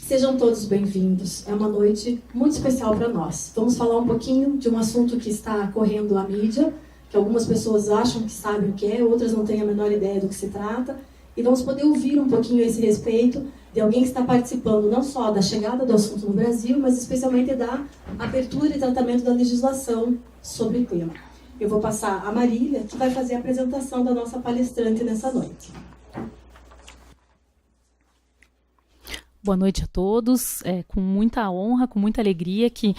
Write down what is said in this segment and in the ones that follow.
Sejam todos bem-vindos. É uma noite muito especial para nós. Vamos falar um pouquinho de um assunto que está correndo à mídia, que algumas pessoas acham que sabem o que é, outras não têm a menor ideia do que se trata. E vamos poder ouvir um pouquinho a esse respeito de alguém que está participando não só da chegada do assunto no Brasil, mas especialmente da abertura e tratamento da legislação sobre o tema. Eu vou passar a Marília, que vai fazer a apresentação da nossa palestrante nessa noite. Boa noite a todos. Com muita honra, com muita alegria que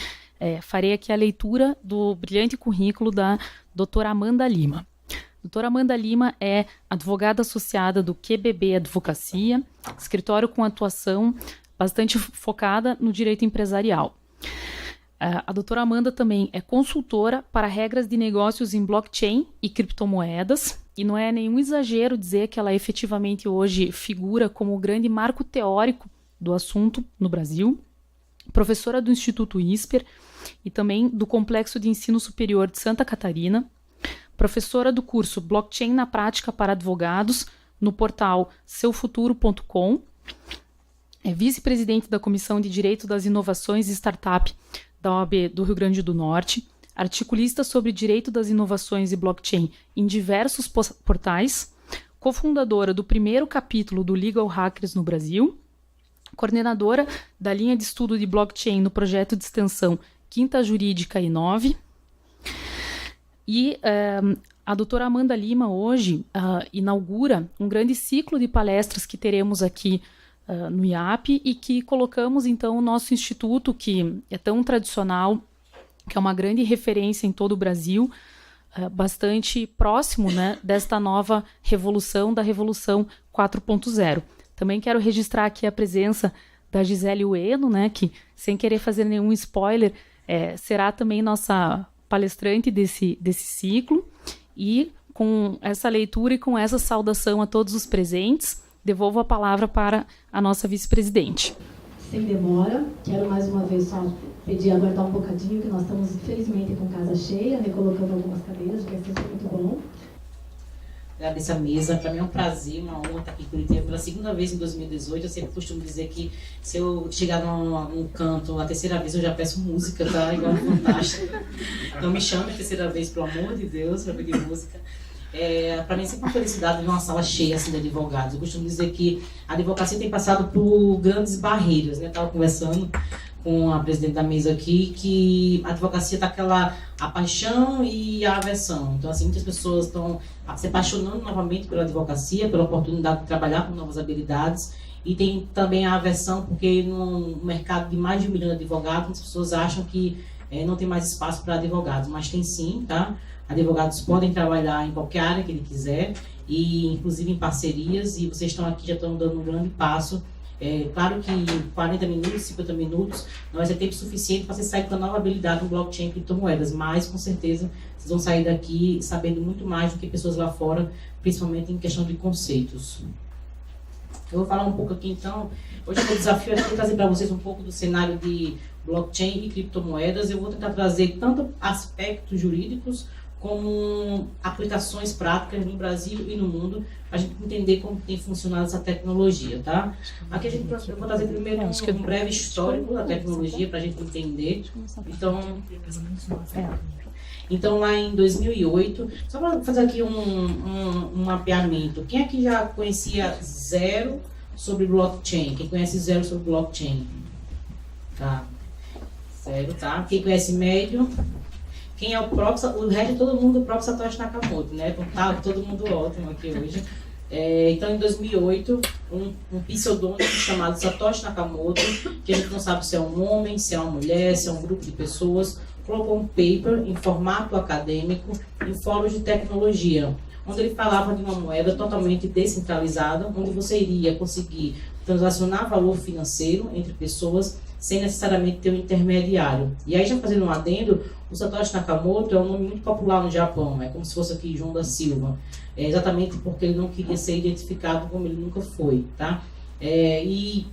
farei aqui a leitura do brilhante currículo da doutora Amanda Lima. Doutora Amanda Lima é advogada associada do QBB Advocacia, escritório com atuação bastante focada no direito empresarial. A doutora Amanda também é consultora para regras de negócios em blockchain e criptomoedas, e não é nenhum exagero dizer que ela efetivamente hoje figura como o grande marco teórico do assunto no Brasil, professora do Instituto ISPER e também do Complexo de Ensino Superior de Santa Catarina, professora do curso Blockchain na Prática para Advogados no portal seufuturo.com, é vice-presidente da Comissão de Direito das Inovações e Startup da OAB do Rio Grande do Norte, articulista sobre direito das inovações e blockchain em diversos portais, cofundadora do primeiro capítulo do Legal Hackers no Brasil, coordenadora da linha de estudo de blockchain no projeto de extensão Quinta Jurídica I9. E a doutora Amanda Lima hoje inaugura um grande ciclo de palestras que teremos aqui no IAP e que colocamos então o nosso instituto, que é tão tradicional, que é uma grande referência em todo o Brasil, bastante próximo, né, desta nova revolução, da Revolução 4.0. Também quero registrar aqui a presença da Gisele Ueno, né, que, sem querer fazer nenhum spoiler, será também nossa palestrante desse ciclo. E com essa leitura e com essa saudação a todos os presentes, devolvo a palavra para a nossa vice-presidente. Sem demora, quero mais uma vez só pedir aguardar um bocadinho, que nós estamos, infelizmente, com casa cheia, recolocando algumas cadeiras, que é sempre muito bom. Agradeço a mesa, para mim é um prazer, uma honra estar aqui em Curitiba pela segunda vez em 2018. Eu sempre costumo dizer que se eu chegar num canto a terceira vez eu já peço música, tá? Igual Fantástica. Então me chame a terceira vez, pelo amor de Deus, para pedir música. Para mim é sempre uma felicidade ver uma sala cheia assim, de advogados. Eu costumo dizer que a advocacia tem passado por grandes barreiras, né? Estava conversando com a presidente da mesa aqui, que a advocacia está a paixão e a aversão. Então, assim, muitas pessoas estão se apaixonando novamente pela advocacia, pela oportunidade de trabalhar com novas habilidades, e tem também a aversão, porque no mercado de mais de 1 milhão de advogados, as pessoas acham que não tem mais espaço para advogados, mas tem sim, tá? Advogados podem trabalhar em qualquer área que ele quiser, e inclusive em parcerias, e vocês estão aqui, já estão dando um grande passo. Claro que 40 minutos, 50 minutos não vai ser tempo suficiente para você sair com a nova habilidade no blockchain e criptomoedas, mas com certeza vocês vão sair daqui sabendo muito mais do que pessoas lá fora, principalmente em questão de conceitos. Eu vou falar um pouco aqui então. Hoje o desafio é trazer para vocês um pouco do cenário de blockchain e criptomoedas. Eu vou tentar trazer tanto aspectos jurídicos como aplicações práticas no Brasil e no mundo, para a gente entender como tem funcionado essa tecnologia, tá? Aqui eu vou trazer primeiro um breve histórico da tecnologia para a gente entender. Então, lá em 2008, só para fazer aqui um mapeamento, quem aqui já conhecia zero sobre blockchain? Quem conhece zero sobre blockchain? Tá. Zero, tá? Quem conhece médio? Quem é o próprio, o resto de todo mundo, o próprio Satoshi Nakamoto, né? Então tá todo mundo ótimo aqui hoje. Então, em 2008, um pseudônimo chamado Satoshi Nakamoto, que a gente não sabe se é um homem, se é uma mulher, se é um grupo de pessoas, colocou um paper em formato acadêmico em fóruns de tecnologia, onde ele falava de uma moeda totalmente descentralizada, onde você iria conseguir transacionar valor financeiro entre pessoas sem necessariamente ter um intermediário. E aí, já fazendo um adendo, o Satoshi Nakamoto é um nome muito popular no Japão, é como se fosse aqui João da Silva, exatamente porque ele não queria ser identificado como ele nunca foi, tá? E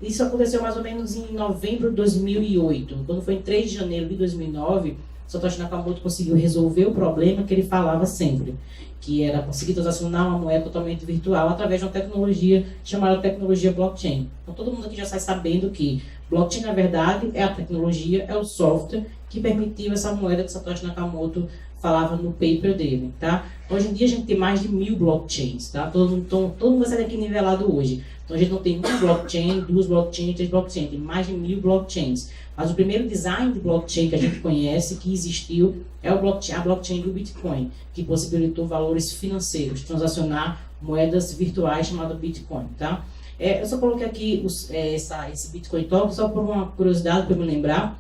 isso aconteceu mais ou menos em novembro de 2008, quando foi em 3 de janeiro de 2009, Satoshi Nakamoto conseguiu resolver o problema que ele falava sempre, que era conseguir transacionar uma moeda totalmente virtual através de uma tecnologia chamada tecnologia blockchain. Então todo mundo aqui já sai sabendo que blockchain, na verdade, é a tecnologia, é o software que permitiu essa moeda que Satoshi Nakamoto falava no paper dele, tá? Hoje em dia a gente tem mais de 1000 blockchains, tá? Todo mundo vai sair daqui nivelado hoje. Então a gente não tem uma blockchain, 2 blockchains, 3 blockchains, tem mais de 1000 blockchains. Mas o primeiro design de blockchain que a gente conhece, que existiu, é a blockchain do Bitcoin, que possibilitou valores financeiros, transacionar moedas virtuais chamadas Bitcoin, tá? Eu só coloquei aqui esse Bitcoin Talk só por uma curiosidade, para me lembrar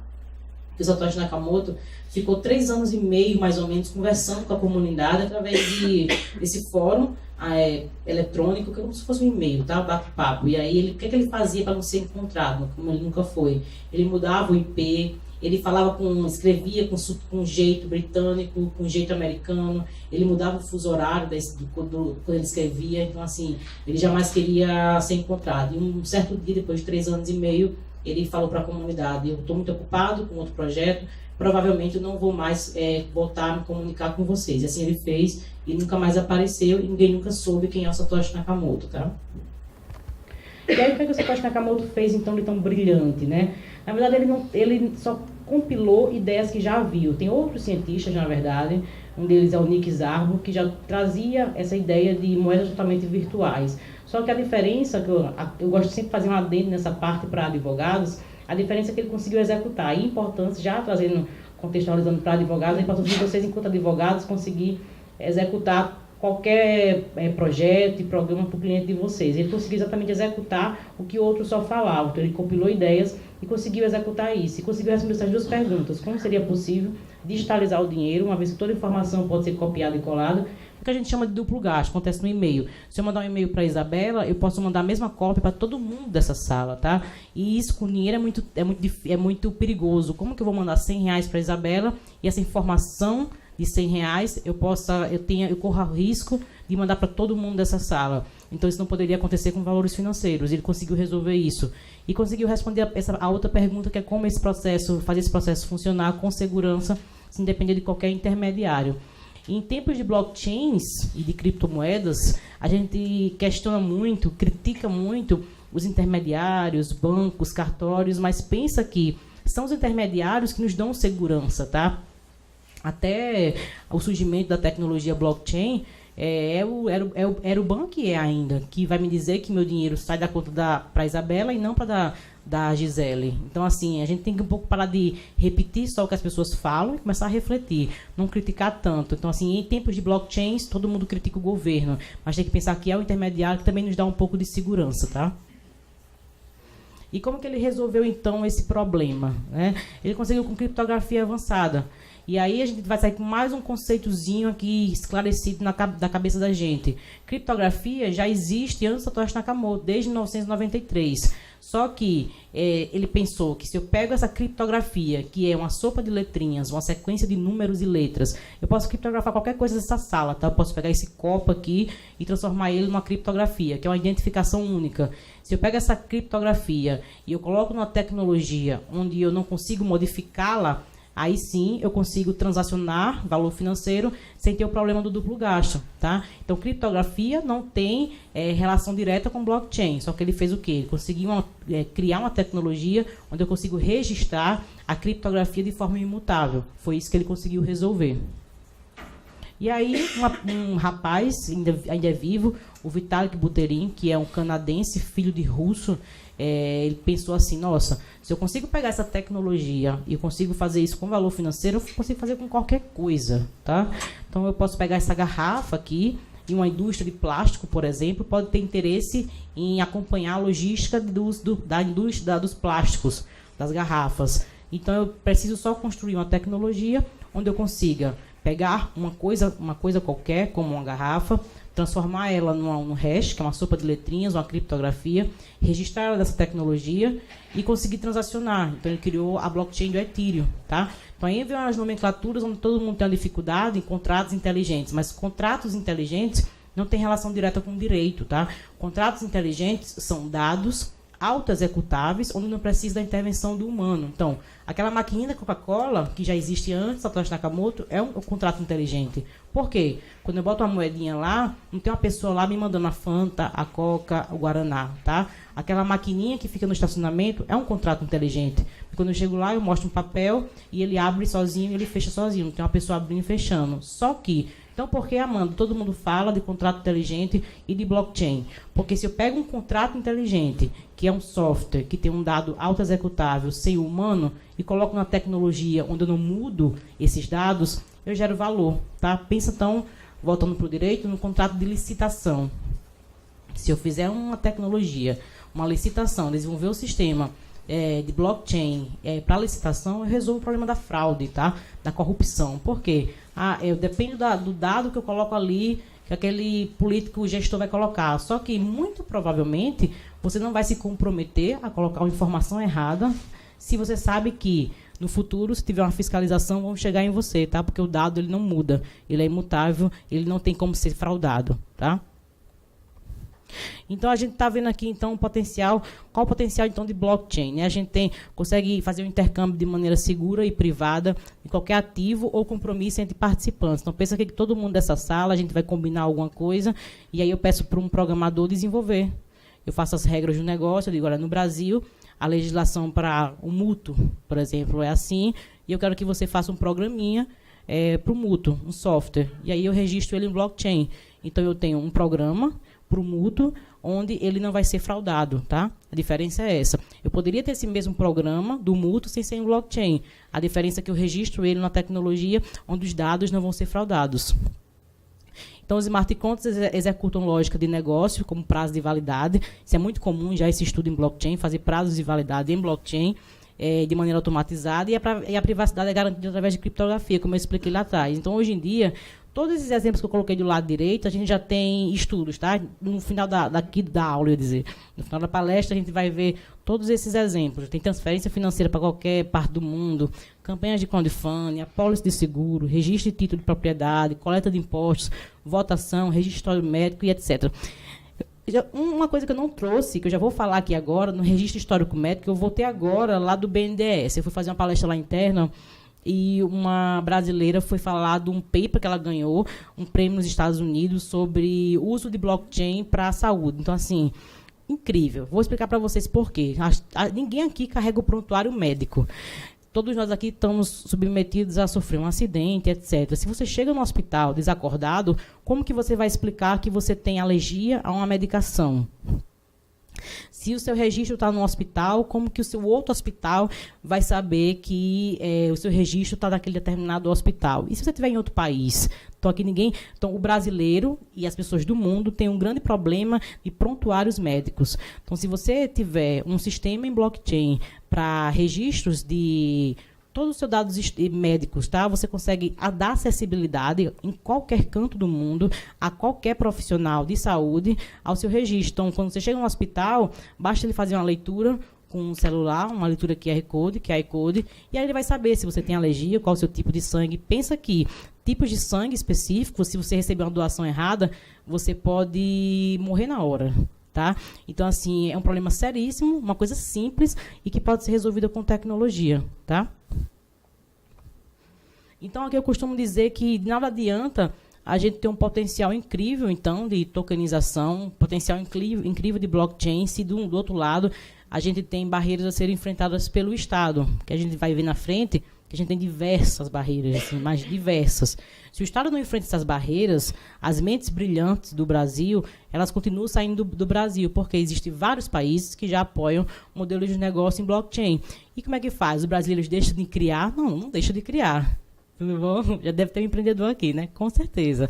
que o Satoshi Nakamoto ficou 3 anos e meio, mais ou menos, conversando com a comunidade através desse fórum eletrônico, que é como se fosse um e-mail, tá? Bate-papo. E aí, o que ele fazia para não ser encontrado, como ele nunca foi? Ele mudava o IP, ele escrevia com jeito britânico, com jeito americano, ele mudava o fuso horário quando ele escrevia, então assim, ele jamais queria ser encontrado. E um certo dia, depois de 3 anos e meio, ele falou para a comunidade: eu estou muito ocupado com outro projeto, provavelmente eu não vou mais voltar a me comunicar com vocês. E assim ele fez, e nunca mais apareceu, e ninguém nunca soube quem é o Satoshi Nakamoto, tá? E aí, o que o Satoshi Nakamoto fez, então, de tão brilhante, né? Na verdade, ele só compilou ideias que já havia. Tem outros cientistas, na verdade, um deles é o Nick Szabo, que já trazia essa ideia de moedas totalmente virtuais. Só que a diferença, que eu gosto sempre de fazer um adendo nessa parte para advogados, a diferença é que ele conseguiu executar. E a importância, já trazendo, contextualizando para advogados, a importância de vocês, enquanto advogados, conseguir executar qualquer projeto e programa para o cliente de vocês. Ele conseguiu exatamente executar o que outros só falavam. Então, ele compilou ideias e conseguiu executar isso. E conseguiu responder essas 2 perguntas. Como seria possível digitalizar o dinheiro, uma vez que toda informação pode ser copiada e colada? O que a gente chama de duplo gasto, acontece no e-mail. Se eu mandar um e-mail para a Isabela, eu posso mandar a mesma cópia para todo mundo dessa sala, tá? E isso com dinheiro é muito perigoso. Como que eu vou mandar R$100 para a Isabela e essa informação de R$100 eu corro o risco de mandar para todo mundo dessa sala? Então isso não poderia acontecer com valores financeiros. Ele conseguiu resolver isso e conseguiu responder a outra pergunta, que é como fazer esse processo funcionar com segurança, sem depender de qualquer intermediário. Em tempos de blockchains e de criptomoedas, a gente questiona muito, critica muito os intermediários, bancos, cartórios, mas pensa que são os intermediários que nos dão segurança, tá? Até o surgimento da tecnologia blockchain, era o banco que ainda, que vai me dizer que meu dinheiro sai da conta para a Isabela e não para da Gisele. Então, assim, a gente tem que um pouco parar de repetir só o que as pessoas falam e começar a refletir, não criticar tanto. Então, assim, em tempos de blockchains, todo mundo critica o governo, mas tem que pensar que é o intermediário que também nos dá um pouco de segurança, tá? E como que ele resolveu, então, esse problema, né? Ele conseguiu com criptografia avançada. E aí a gente vai sair com mais um conceitozinho aqui esclarecido da cabeça da gente. Criptografia já existe antes do Satoshi Nakamoto, desde 1993. Só que ele pensou que se eu pego essa criptografia, que é uma sopa de letrinhas, uma sequência de números e letras, eu posso criptografar qualquer coisa dessa sala, tá? Eu posso pegar esse copo aqui e transformar ele numa criptografia, que é uma identificação única. Se eu pego essa criptografia e eu coloco numa tecnologia onde eu não consigo modificá-la, aí sim eu consigo transacionar valor financeiro sem ter o problema do duplo gasto, tá? Então, criptografia não tem relação direta com blockchain, só que ele fez o quê? Ele conseguiu criar uma tecnologia onde eu consigo registrar a criptografia de forma imutável. Foi isso que ele conseguiu resolver. E aí, um rapaz, ainda é vivo, o Vitalik Buterin, que é um canadense, filho de russo, ele pensou assim: nossa, se eu consigo pegar essa tecnologia e eu consigo fazer isso com valor financeiro, eu consigo fazer com qualquer coisa, tá? Então, eu posso pegar essa garrafa aqui, e uma indústria de plástico, por exemplo, pode ter interesse em acompanhar a logística da indústria dos plásticos, das garrafas. Então, eu preciso só construir uma tecnologia onde eu consiga pegar uma coisa qualquer, como uma garrafa, transformar ela num hash, que é uma sopa de letrinhas, uma criptografia, registrar ela dessa tecnologia e conseguir transacionar. Então, ele criou a blockchain do Ethereum, tá? Então, aí vem as nomenclaturas onde todo mundo tem uma dificuldade em contratos inteligentes, mas contratos inteligentes não têm relação direta com o direito, tá? Contratos inteligentes são dados auto-executáveis, onde não precisa da intervenção do humano. Então, aquela maquininha da Coca-Cola, que já existe antes, Satoshi Nakamoto, é um contrato inteligente. Por quê? Quando eu boto uma moedinha lá, não tem uma pessoa lá me mandando a Fanta, a Coca, o Guaraná, tá? Aquela maquininha que fica no estacionamento é um contrato inteligente. Quando eu chego lá, eu mostro um papel e ele abre sozinho e ele fecha sozinho. Não tem uma pessoa abrindo e fechando. Só que, então por que, Amanda, todo mundo fala de contrato inteligente e de blockchain? Porque se eu pego um contrato inteligente, que é um software que tem um dado auto-executável sem o humano, e coloco na tecnologia onde eu não mudo esses dados, eu gero valor, tá? Pensa, então, voltando para o direito, no contrato de licitação. Se eu fizer uma tecnologia, uma licitação, desenvolver o sistema de blockchain para licitação, eu resolvo o problema da fraude, tá? Da corrupção. Por quê? Eu dependo do dado que eu coloco ali, que aquele político gestor vai colocar. Só que, muito provavelmente, você não vai se comprometer a colocar uma informação errada se você sabe que, no futuro, se tiver uma fiscalização, vão chegar em você, tá? Porque o dado ele não muda, ele é imutável, ele não tem como ser fraudado, tá? Então, a gente está vendo aqui, então, qual o potencial, então, de blockchain, né? A gente consegue fazer um intercâmbio de maneira segura e privada de qualquer ativo ou compromisso entre participantes. Então, pensa que todo mundo dessa sala, a gente vai combinar alguma coisa, e aí eu peço para um programador desenvolver. Eu faço as regras do negócio, eu digo, olha, no Brasil, a legislação para o mútuo, por exemplo, é assim, e eu quero que você faça um programinha para o mútuo, um software, e aí eu registro ele em blockchain. Então, eu tenho um programa para o mútuo, onde ele não vai ser fraudado, tá? A diferença é essa. Eu poderia ter esse mesmo programa do mútuo sem ser em blockchain. A diferença é que eu registro ele na tecnologia, onde os dados não vão ser fraudados. Então, os smart contracts executam lógica de negócio, como prazo de validade. Isso é muito comum, já esse estudo em blockchain, fazer prazos de validade em blockchain, de maneira automatizada, e a privacidade é garantida através de criptografia, como eu expliquei lá atrás. Então, hoje em dia, todos esses exemplos que eu coloquei do lado direito, a gente já tem estudos, tá? No final da aula, eu ia dizer. No final da palestra, a gente vai ver todos esses exemplos. Tem transferência financeira para qualquer parte do mundo, campanhas de crowdfunding, apólice de seguro, registro de título de propriedade, coleta de impostos, votação, registro médico e etc. Uma coisa que eu não trouxe, que eu já vou falar aqui agora, no registro histórico médico, eu voltei agora lá do BNDES. Eu fui fazer uma palestra lá interna, e uma brasileira foi falar de um paper que ela ganhou, um prêmio nos Estados Unidos, sobre o uso de blockchain para a saúde. Então, assim, incrível. Vou explicar para vocês por quê. Ninguém aqui carrega o prontuário médico. Todos nós aqui estamos submetidos a sofrer um acidente, etc. Se você chega no hospital desacordado, como que você vai explicar que você tem alergia a uma medicação? Se o seu registro está no hospital, como que o seu outro hospital vai saber que o seu registro está naquele determinado hospital? E se você estiver em outro país? Então, o brasileiro e as pessoas do mundo têm um grande problema de prontuários médicos. Então, se você tiver um sistema em blockchain para registros de todos os seus dados médicos, tá? Você consegue dar acessibilidade em qualquer canto do mundo a qualquer profissional de saúde ao seu registro. Então, quando você chega no hospital, basta ele fazer uma leitura com um celular, uma leitura QR Code, e aí ele vai saber se você tem alergia, qual é o seu tipo de sangue. Pensa que tipos de sangue específicos, se você receber uma doação errada, você pode morrer na hora. Tá? Então, assim, é um problema seríssimo, uma coisa simples e que pode ser resolvida com tecnologia. Tá? Então, aqui eu costumo dizer que nada adianta a gente ter um potencial incrível, então, de tokenização, um potencial incrível de blockchain, se do outro lado a gente tem barreiras a serem enfrentadas pelo Estado, que a gente vai ver na frente, que a gente tem diversas barreiras, assim, mais diversas. Se o Estado não enfrenta essas barreiras, as mentes brilhantes do Brasil, elas continuam saindo do Brasil, porque existem vários países que já apoiam modelos de negócio em blockchain. E como é que faz? Os brasileiros deixam de criar? Não deixam de criar. Tudo bom? Já deve ter um empreendedor aqui, né? Com certeza.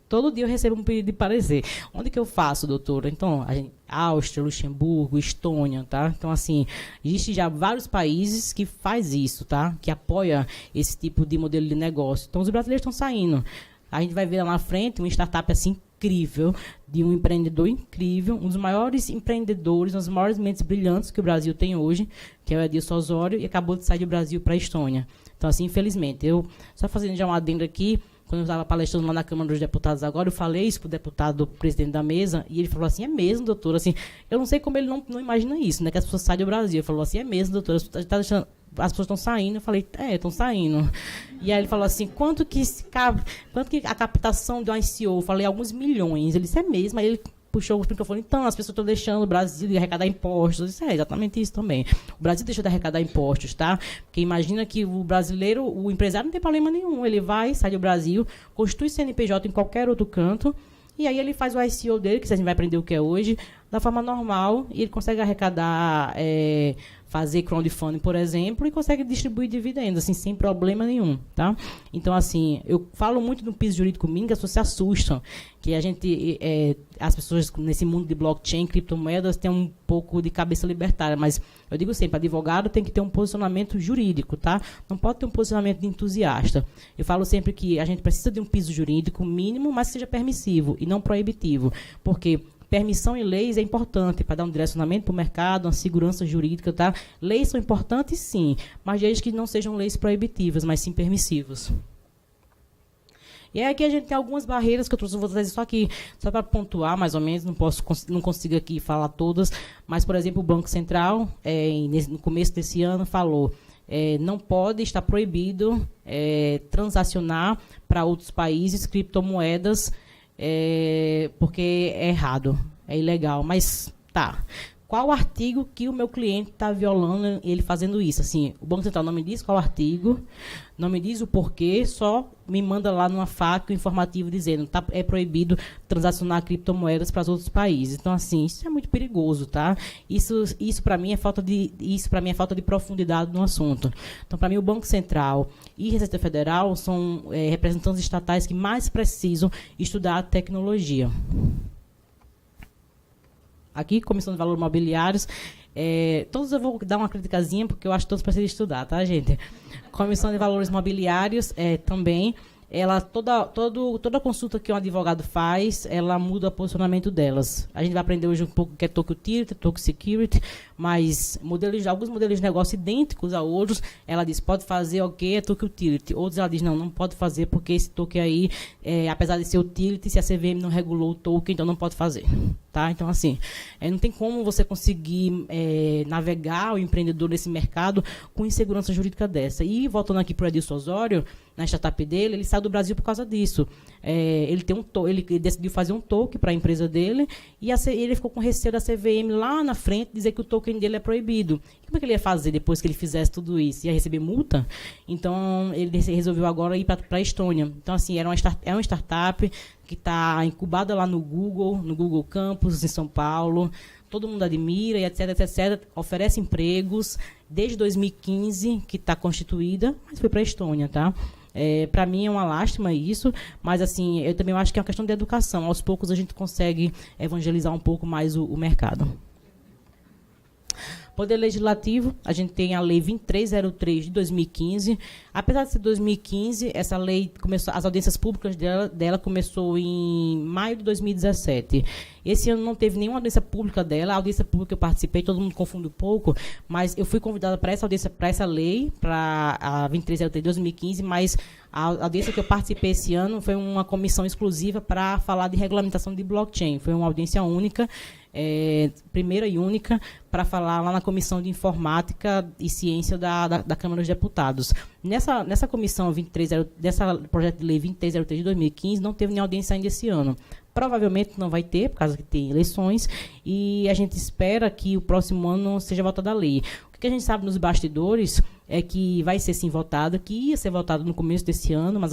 Todo dia eu recebo um pedido de parecer. Onde que eu faço, doutora? Então, Áustria, Luxemburgo, Estônia, tá? Então, assim, existe já vários países que faz isso, tá? Que apoia esse tipo de modelo de negócio. Então, os brasileiros estão saindo. A gente vai ver lá na frente uma startup assim incrível, de um empreendedor incrível, um dos maiores empreendedores, uma das maiores mentes brilhantes que o Brasil tem hoje, que é o Edilson Osório, e acabou de sair do Brasil para a Estônia. Então, assim, infelizmente, só fazendo já um adendo aqui, quando eu estava palestrando lá na Câmara dos Deputados agora, eu falei isso para o deputado, presidente da mesa, e ele falou assim, é mesmo, doutora, assim, eu não sei como ele não imagina isso, né, que as pessoas saem do Brasil. Ele falou assim, é mesmo, doutora, as pessoas estão saindo. Eu falei, estão saindo. E aí ele falou assim, quanto que a captação de um ICO? Eu falei, alguns milhões. Ele disse, é mesmo. Aí ele puxou o microfone, então, as pessoas estão deixando o Brasil de arrecadar impostos. Eu disse, exatamente isso também. O Brasil deixou de arrecadar impostos, tá? Porque imagina que o brasileiro, o empresário não tem problema nenhum. Ele vai, sai do Brasil, constitui CNPJ em qualquer outro canto, e aí ele faz o ICO dele, que a gente vai aprender o que é hoje, da forma normal, e ele consegue arrecadar, fazer crowdfunding, por exemplo, e consegue distribuir dividendos, assim, sem problema nenhum, tá? Então, assim, eu falo muito no piso jurídico mínimo, que as pessoas se assustam, que a gente, as pessoas nesse mundo de blockchain, criptomoedas, têm um pouco de cabeça libertária, mas eu digo sempre, advogado tem que ter um posicionamento jurídico, tá? Não pode ter um posicionamento de entusiasta. Eu falo sempre que a gente precisa de um piso jurídico mínimo, mas que seja permissivo e não proibitivo, porque permissão em leis é importante para dar um direcionamento para o mercado, uma segurança jurídica, tá? Leis são importantes, sim, mas desde que não sejam leis proibitivas, mas sim permissivas. E aí aqui a gente tem algumas barreiras que eu trouxe, vou trazer só aqui, só para pontuar mais ou menos, não consigo aqui falar todas, mas, por exemplo, o Banco Central, no começo desse ano, falou, não pode estar proibido transacionar para outros países criptomoedas, porque é errado, é ilegal. Mas, tá, qual artigo que o meu cliente está violando ele fazendo isso? Assim, o Banco Central não me diz qual artigo, não me diz o porquê, só me manda lá numa faca informativo dizendo que é proibido transacionar criptomoedas para os outros países. Então, assim, isso é muito perigoso, tá? Isso para mim é falta de profundidade no assunto. Então, para mim, o Banco Central e a Receita Federal são representantes estatais que mais precisam estudar a tecnologia. Aqui, Comissão de Valores Imobiliários, todos eu vou dar uma criticazinha, porque eu acho que todos precisam estudar, tá, gente? Comissão de Valores Imobiliários também, toda consulta que um advogado faz, ela muda o posicionamento delas. A gente vai aprender hoje um pouco o que é Token Utility, Token Security, mas alguns modelos de negócio idênticos a outros, ela diz, pode fazer o que é Token Utility. Outros ela diz, não pode fazer, porque esse token aí, apesar de ser utility, se a CVM não regulou o token, então não pode fazer. Tá? Então, assim, não tem como você conseguir navegar o empreendedor nesse mercado com insegurança jurídica dessa. E, voltando aqui para o Edilson Osório, na startup dele, ele saiu do Brasil por causa disso. Ele decidiu fazer um token para a empresa dele e ele ficou com receio da CVM lá na frente dizer que o token dele é proibido. E como é que ele ia fazer depois que ele fizesse tudo isso? Ia receber multa? Então, ele resolveu agora ir para a Estônia. Então, assim, é uma startup que está incubada lá no Google Campus, em São Paulo. Todo mundo admira, e etc, etc. Oferece empregos desde 2015, que está constituída, mas foi para a Estônia, tá? Para mim é uma lástima isso, mas assim, eu também acho que é uma questão de educação. Aos poucos a gente consegue evangelizar um pouco mais o mercado. Poder Legislativo, a gente tem a Lei 2303 de 2015. Apesar de ser 2015, essa lei começou, as audiências públicas dela começou em maio de 2017. Esse ano não teve nenhuma audiência pública dela. A audiência pública que eu participei, todo mundo confunde um pouco, mas eu fui convidada para essa audiência, para essa lei, para a 2303 de 2015, mas a audiência que eu participei esse ano foi uma comissão exclusiva para falar de regulamentação de blockchain. Foi uma audiência única, primeira e única, para falar lá na Comissão de Informática e Ciência da Câmara dos Deputados. Nessa comissão 23, dessa projeto de lei 2303 de 2015, não teve nenhuma audiência ainda esse ano. Provavelmente não vai ter, por causa que tem eleições, e a gente espera que o próximo ano seja votada a lei. O que a gente sabe nos bastidores é que vai ser sim votada, que ia ser votada no começo desse ano, mas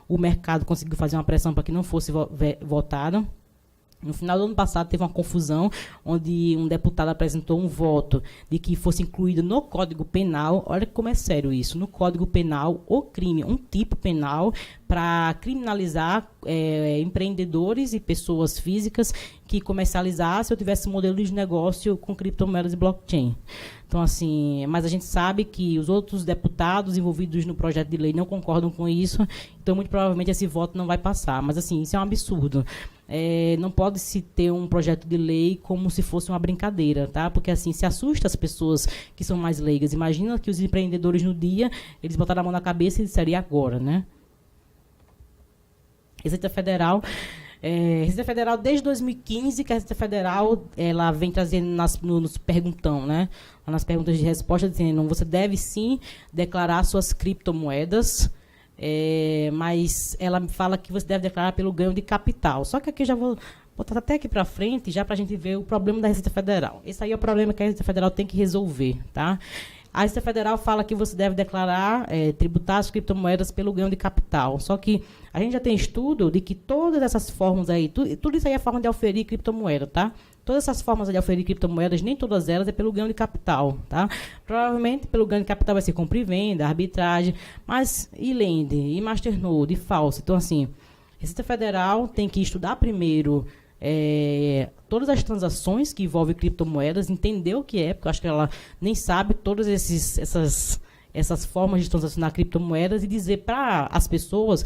o mercado conseguiu fazer uma pressão para que não fosse votada. No final do ano passado, teve uma confusão, onde um deputado apresentou um voto de que fosse incluído no Código Penal, olha como é sério isso, no Código Penal, o crime, um tipo penal, para criminalizar empreendedores e pessoas físicas que comercializassem ou tivessem modelo de negócio com criptomoedas e blockchain. Então, assim, mas a gente sabe que os outros deputados envolvidos no projeto de lei não concordam com isso, então, muito provavelmente, esse voto não vai passar. Mas, assim, isso é um absurdo. Não pode se ter um projeto de lei como se fosse uma brincadeira, tá? Porque, assim, se assusta as pessoas que são mais leigas. Imagina que os empreendedores, no dia, eles botaram a mão na cabeça e disseram, e agora, né? Receita Federal, desde 2015, que a Receita Federal ela vem trazendo nos perguntão, né? Nas perguntas de resposta, dizendo você deve sim declarar suas criptomoedas, mas ela me fala que você deve declarar pelo ganho de capital. Só que aqui eu já vou botar até aqui para frente, já para a gente ver o problema da Receita Federal. Esse aí é o problema que a Receita Federal tem que resolver, tá? A Receita Federal fala que você deve declarar, tributar as criptomoedas pelo ganho de capital. Só que a gente já tem estudo de que todas essas formas aí, tudo isso aí é forma de oferir criptomoeda, tá? Todas essas formas de oferir criptomoedas, nem todas elas é pelo ganho de capital, tá? Provavelmente pelo ganho de capital vai ser compra e venda, arbitragem, mas e lend, e masternode, e falso. Então, assim, a Receita Federal tem que estudar primeiro todas as transações que envolvem criptomoedas, entender o que é, porque eu acho que ela nem sabe todas essas formas de transacionar criptomoedas e dizer para as pessoas,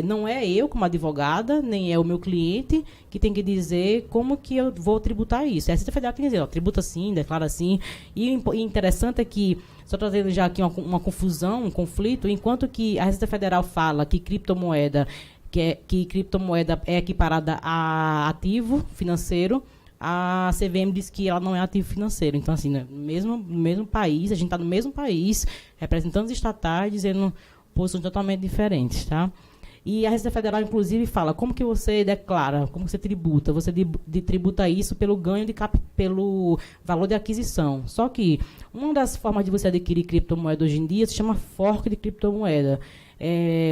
não é eu como advogada, nem é o meu cliente que tem que dizer como que eu vou tributar isso. A Receita Federal tem que dizer, tributa sim, declara assim. E interessante é que, só trazendo já aqui uma confusão, um conflito, enquanto que a Receita Federal fala que criptomoeda é equiparada a ativo financeiro, a CVM diz que ela não é ativo financeiro. Então, assim, no mesmo país, a gente está no mesmo país, representantes estatais dizendo posições totalmente diferentes, tá? E a Receita Federal, inclusive, fala como que você declara, como que você tributa. Você tributa isso pelo ganho pelo valor de aquisição. Só que uma das formas de você adquirir criptomoeda hoje em dia se chama fork de criptomoeda.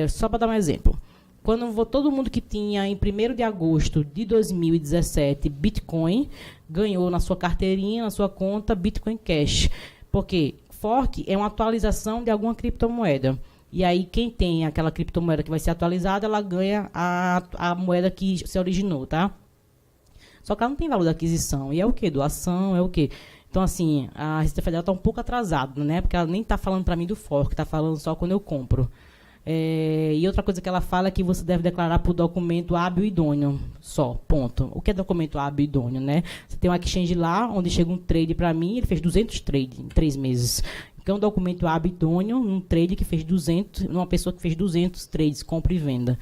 Só para dar um exemplo. Quando todo mundo que tinha em 1º de agosto de 2017 Bitcoin, ganhou na sua carteirinha, na sua conta, Bitcoin Cash. Porque fork é uma atualização de alguma criptomoeda. E aí, quem tem aquela criptomoeda que vai ser atualizada, ela ganha a moeda que se originou, tá? Só que ela não tem valor de aquisição. E é o quê? Doação, é o quê? Então, assim, a Receita Federal está um pouco atrasada, né? Porque ela nem está falando para mim do fork, está falando só quando eu compro. E outra coisa que ela fala é que você deve declarar por documento hábil e idôneo, só, ponto. O que é documento hábil e idôneo, né? Você tem um exchange lá, onde chega um trade para mim, ele fez 200 trades em 3 meses. Então, um documento hábil e idôneo, um trade que fez 200, uma pessoa que fez 200 trades, compra e venda.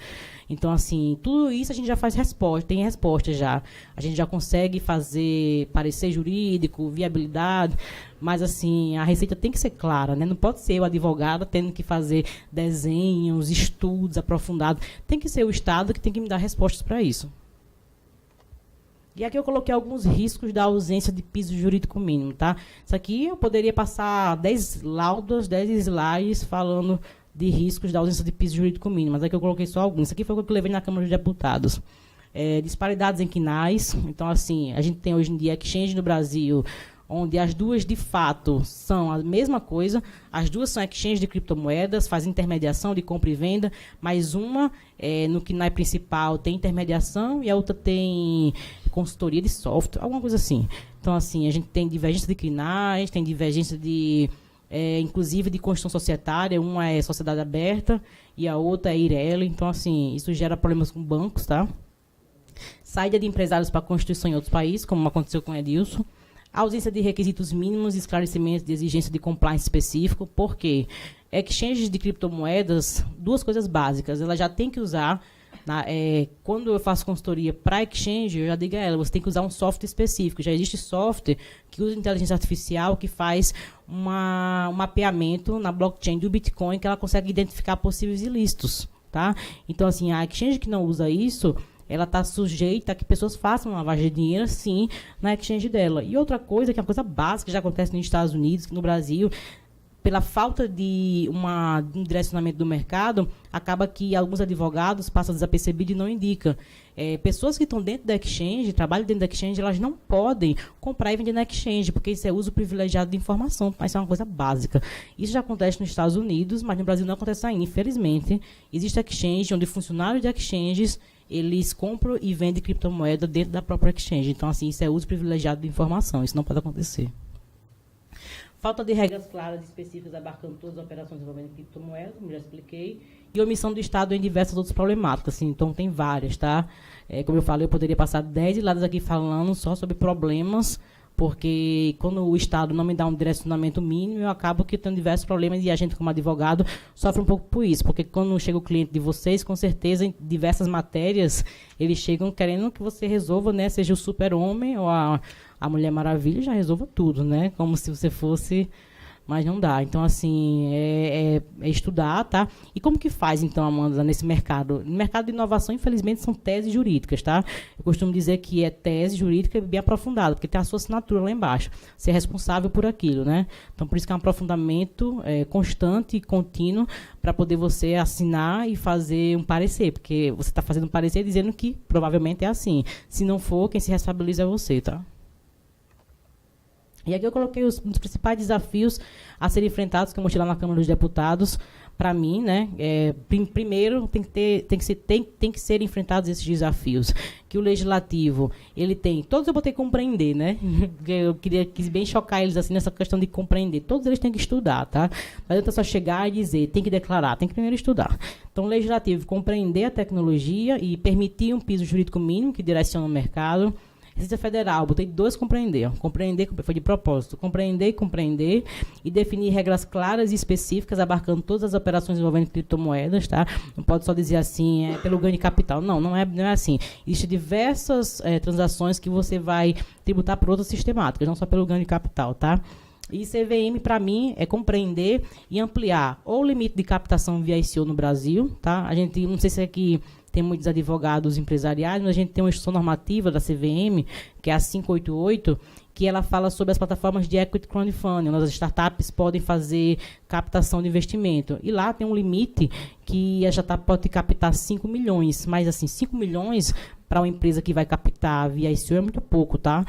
Então, assim, tudo isso a gente já faz resposta, tem resposta já. A gente já consegue fazer parecer jurídico, viabilidade, mas, assim, a receita tem que ser clara, né? Não pode ser o advogado tendo que fazer desenhos, estudos aprofundados. Tem que ser o Estado que tem que me dar respostas para isso. E aqui eu coloquei alguns riscos da ausência de piso jurídico mínimo, tá? Isso aqui eu poderia passar 10 laudas, 10 slides falando de riscos da ausência de piso jurídico mínimo, mas aqui eu coloquei só alguns. Isso aqui foi o que eu levei na Câmara dos Deputados. Disparidades em quinais. Então, assim, a gente tem hoje em dia exchange no Brasil, onde as duas, de fato, são a mesma coisa. As duas são exchange de criptomoedas, fazem intermediação de compra e venda, mas uma, no KNAI principal, tem intermediação e a outra tem consultoria de software, alguma coisa assim. Então, assim, a gente tem divergência de KNAI, tem divergência de... inclusive de constituição societária, uma é sociedade aberta e a outra é IRELA. Então, assim, isso gera problemas com bancos, tá? Saída de empresários para constituição em outros países, como aconteceu com o Edilson. Ausência de requisitos mínimos e esclarecimentos de exigência de compliance específico, porque exchanges de criptomoedas, duas coisas básicas, ela já tem que usar, quando eu faço consultoria para exchange, eu já digo a ela, você tem que usar um software específico. Já existe software que usa inteligência artificial, que faz um mapeamento na blockchain do Bitcoin, que ela consegue identificar possíveis ilícitos, tá? Então, assim, a exchange que não usa isso, ela está sujeita a que pessoas façam lavagem de dinheiro, sim, na exchange dela. E outra coisa, que é uma coisa básica, que já acontece nos Estados Unidos, que no Brasil, pela falta de um direcionamento do mercado, acaba que alguns advogados passam desapercebidos e não indicam. Pessoas que estão dentro da exchange, trabalham dentro da exchange, elas não podem comprar e vender na exchange, porque isso é uso privilegiado de informação, mas isso é uma coisa básica. Isso já acontece nos Estados Unidos, mas no Brasil não acontece ainda, infelizmente. Existe exchange onde funcionários de exchanges eles compram e vendem criptomoeda dentro da própria exchange. Então, assim, isso é uso privilegiado de informação. Isso não pode acontecer. Falta de regras claras e específicas abarcando todas as operações envolvendo criptomoedas, como já expliquei. E omissão do Estado em diversas outras problemáticas. Assim, então, tem várias, tá? Como eu falei, eu poderia passar 10 lados aqui falando só sobre problemas porque quando o Estado não me dá um direcionamento mínimo, eu acabo que tendo diversos problemas, e a gente, como advogado, sofre um pouco por isso, porque quando chega o cliente de vocês, com certeza, em diversas matérias, eles chegam querendo que você resolva, né, seja o super-homem ou a Mulher Maravilha, já resolva tudo, né, como se você fosse... Mas não dá. Então, assim, é estudar, tá? E como que faz, então, Amanda, nesse mercado? No mercado de inovação, infelizmente, são teses jurídicas, tá? Eu costumo dizer que é tese jurídica bem aprofundada, porque tem a sua assinatura lá embaixo. Você é responsável por aquilo, né? Então, por isso que é um aprofundamento constante e contínuo para poder você assinar e fazer um parecer, porque você está fazendo um parecer dizendo que provavelmente é assim. Se não for, quem se responsabiliza é você, tá? E aqui eu coloquei um dos principais desafios a serem enfrentados, que eu mostrei lá na Câmara dos Deputados, para mim, né? Primeiro, tem que ser enfrentados esses desafios. Que o Legislativo, ele tem... Todos eu botei compreender, né? Eu quis bem chocar eles assim nessa questão de compreender. Todos eles têm que estudar, tá? Não adianta só chegar e dizer, tem que declarar, tem que primeiro estudar. Então, o Legislativo, compreender a tecnologia e permitir um piso jurídico mínimo que direciona o mercado. Receita Federal, botei 2 compreender. Compreender foi de propósito. Compreender e definir regras claras e específicas, abarcando todas as operações envolvendo criptomoedas, tá? Não pode só dizer assim, pelo ganho de capital. Não é assim. Existem diversas transações que você vai tributar por outras sistemáticas, não só pelo ganho de capital, tá? E CVM, para mim, é compreender e ampliar ou o limite de captação via ICO no Brasil, tá? A gente, não sei se aqui tem muitos advogados empresariais, mas a gente tem uma instrução normativa da CVM, que é a 588, que ela fala sobre as plataformas de equity crowdfunding, onde as startups podem fazer captação de investimento. E lá tem um limite que a startup pode captar 5 milhões, mas assim, 5 milhões para uma empresa que vai captar via ICO é muito pouco, tá?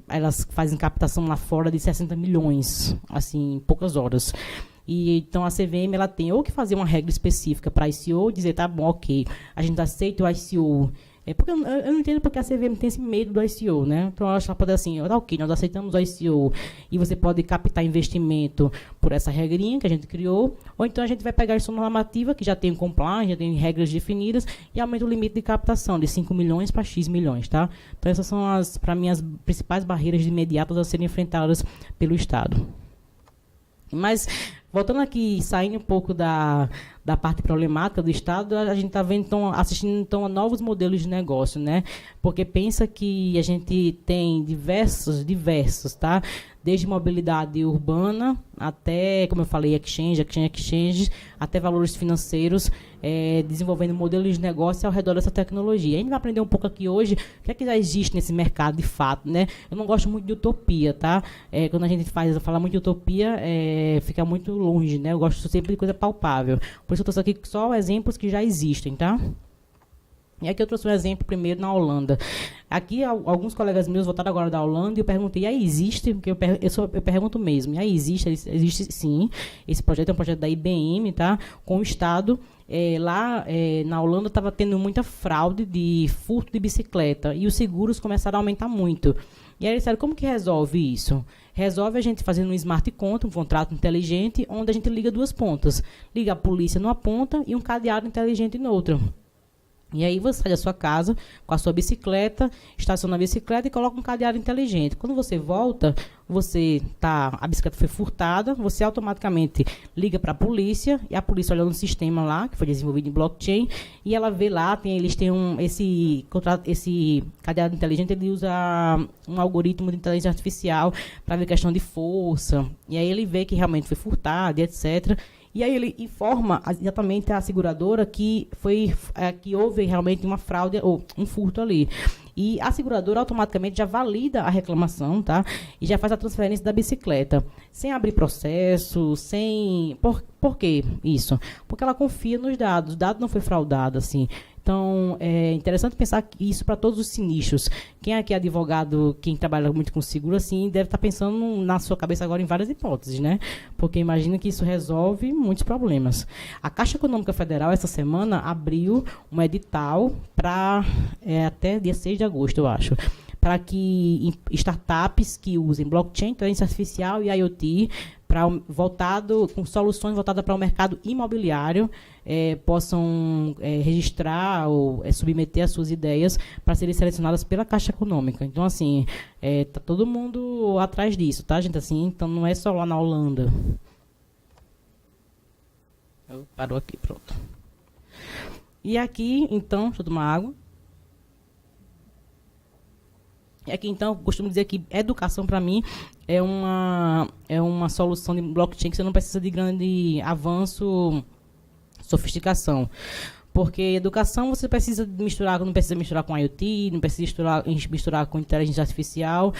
Elas fazem captação lá fora de 60 milhões, assim, em poucas horas. E, então, a CVM ela tem ou que fazer uma regra específica para ICO, dizer, tá bom, ok, a gente aceita o ICO. Porque eu não entendo porque a CVM tem esse medo do ICO, né? Então, eu acho que ela pode assim, ok, nós aceitamos o ICO e você pode captar investimento por essa regrinha que a gente criou, ou então a gente vai pegar a instrução normativa, que já tem compliance, já tem regras definidas, e aumenta o limite de captação de 5 milhões para X milhões, tá? Então, essas são, para mim, as principais barreiras imediatas a serem enfrentadas pelo Estado. Mas, voltando aqui, saindo um pouco da parte problemática do Estado, a gente está assistindo então a novos modelos de negócio, né? Porque pensa que a gente tem diversos, tá? Desde mobilidade urbana até, como eu falei, exchange, até valores financeiros, desenvolvendo modelos de negócio ao redor dessa tecnologia. A gente vai aprender um pouco aqui hoje o que é que já existe nesse mercado de fato, né? Eu não gosto muito de utopia, tá? Quando a gente fala muito de utopia, fica muito longe, né? Eu gosto sempre de coisa palpável. Por isso eu trouxe aqui só exemplos que já existem, tá? E aqui eu trouxe um exemplo primeiro na Holanda. Aqui, alguns colegas meus voltaram agora da Holanda e eu perguntei, e aí existe? Porque eu pergunto mesmo, e aí existe sim. Esse projeto é um projeto da IBM, tá? Com o Estado. Na Holanda estava tendo muita fraude de furto de bicicleta e os seguros começaram a aumentar muito. E aí eles disseram, como que resolve isso? Resolve a gente fazendo um smart contract, um contrato inteligente, onde a gente liga 2 pontas. Liga a polícia numa ponta e um cadeado inteligente na outra. E aí você sai da sua casa com a sua bicicleta, estaciona a bicicleta e coloca um cadeado inteligente. Quando você volta, a bicicleta foi furtada, você automaticamente liga para a polícia, e a polícia olha no sistema lá, que foi desenvolvido em blockchain, e ela vê lá, eles têm esse cadeado inteligente, ele usa um algoritmo de inteligência artificial para ver questão de força, e aí ele vê que realmente foi furtado, etc. E aí ele informa exatamente a seguradora que houve realmente uma fraude ou um furto ali. E a seguradora automaticamente já valida a reclamação, tá? E já faz a transferência da bicicleta. Sem abrir processo, sem... Por que isso? Porque ela confia nos dados. O dado não foi fraudado, assim. Então, é interessante pensar isso para todos os sinistros. Quem aqui é advogado, quem trabalha muito com seguro, assim, deve estar pensando na sua cabeça agora em várias hipóteses, né? Porque imagina que isso resolve muitos problemas. A Caixa Econômica Federal, essa semana, abriu um edital para até dia 6 de agosto, eu acho, para que startups que usem blockchain, inteligência artificial e IoT com soluções voltadas para o mercado imobiliário, possam registrar ou submeter as suas ideias para serem selecionadas pela Caixa Econômica. Então, assim, tá todo mundo atrás disso, tá, gente? Assim, então, não é só lá na Holanda. Parou aqui, pronto. E aqui, então, deixa eu tomar água. E aqui, então, eu costumo dizer que educação, para mim, é uma solução de blockchain que você não precisa de grande avanço, sofisticação. Porque educação você precisa misturar, não precisa misturar com IoT, não precisa misturar com inteligência artificial.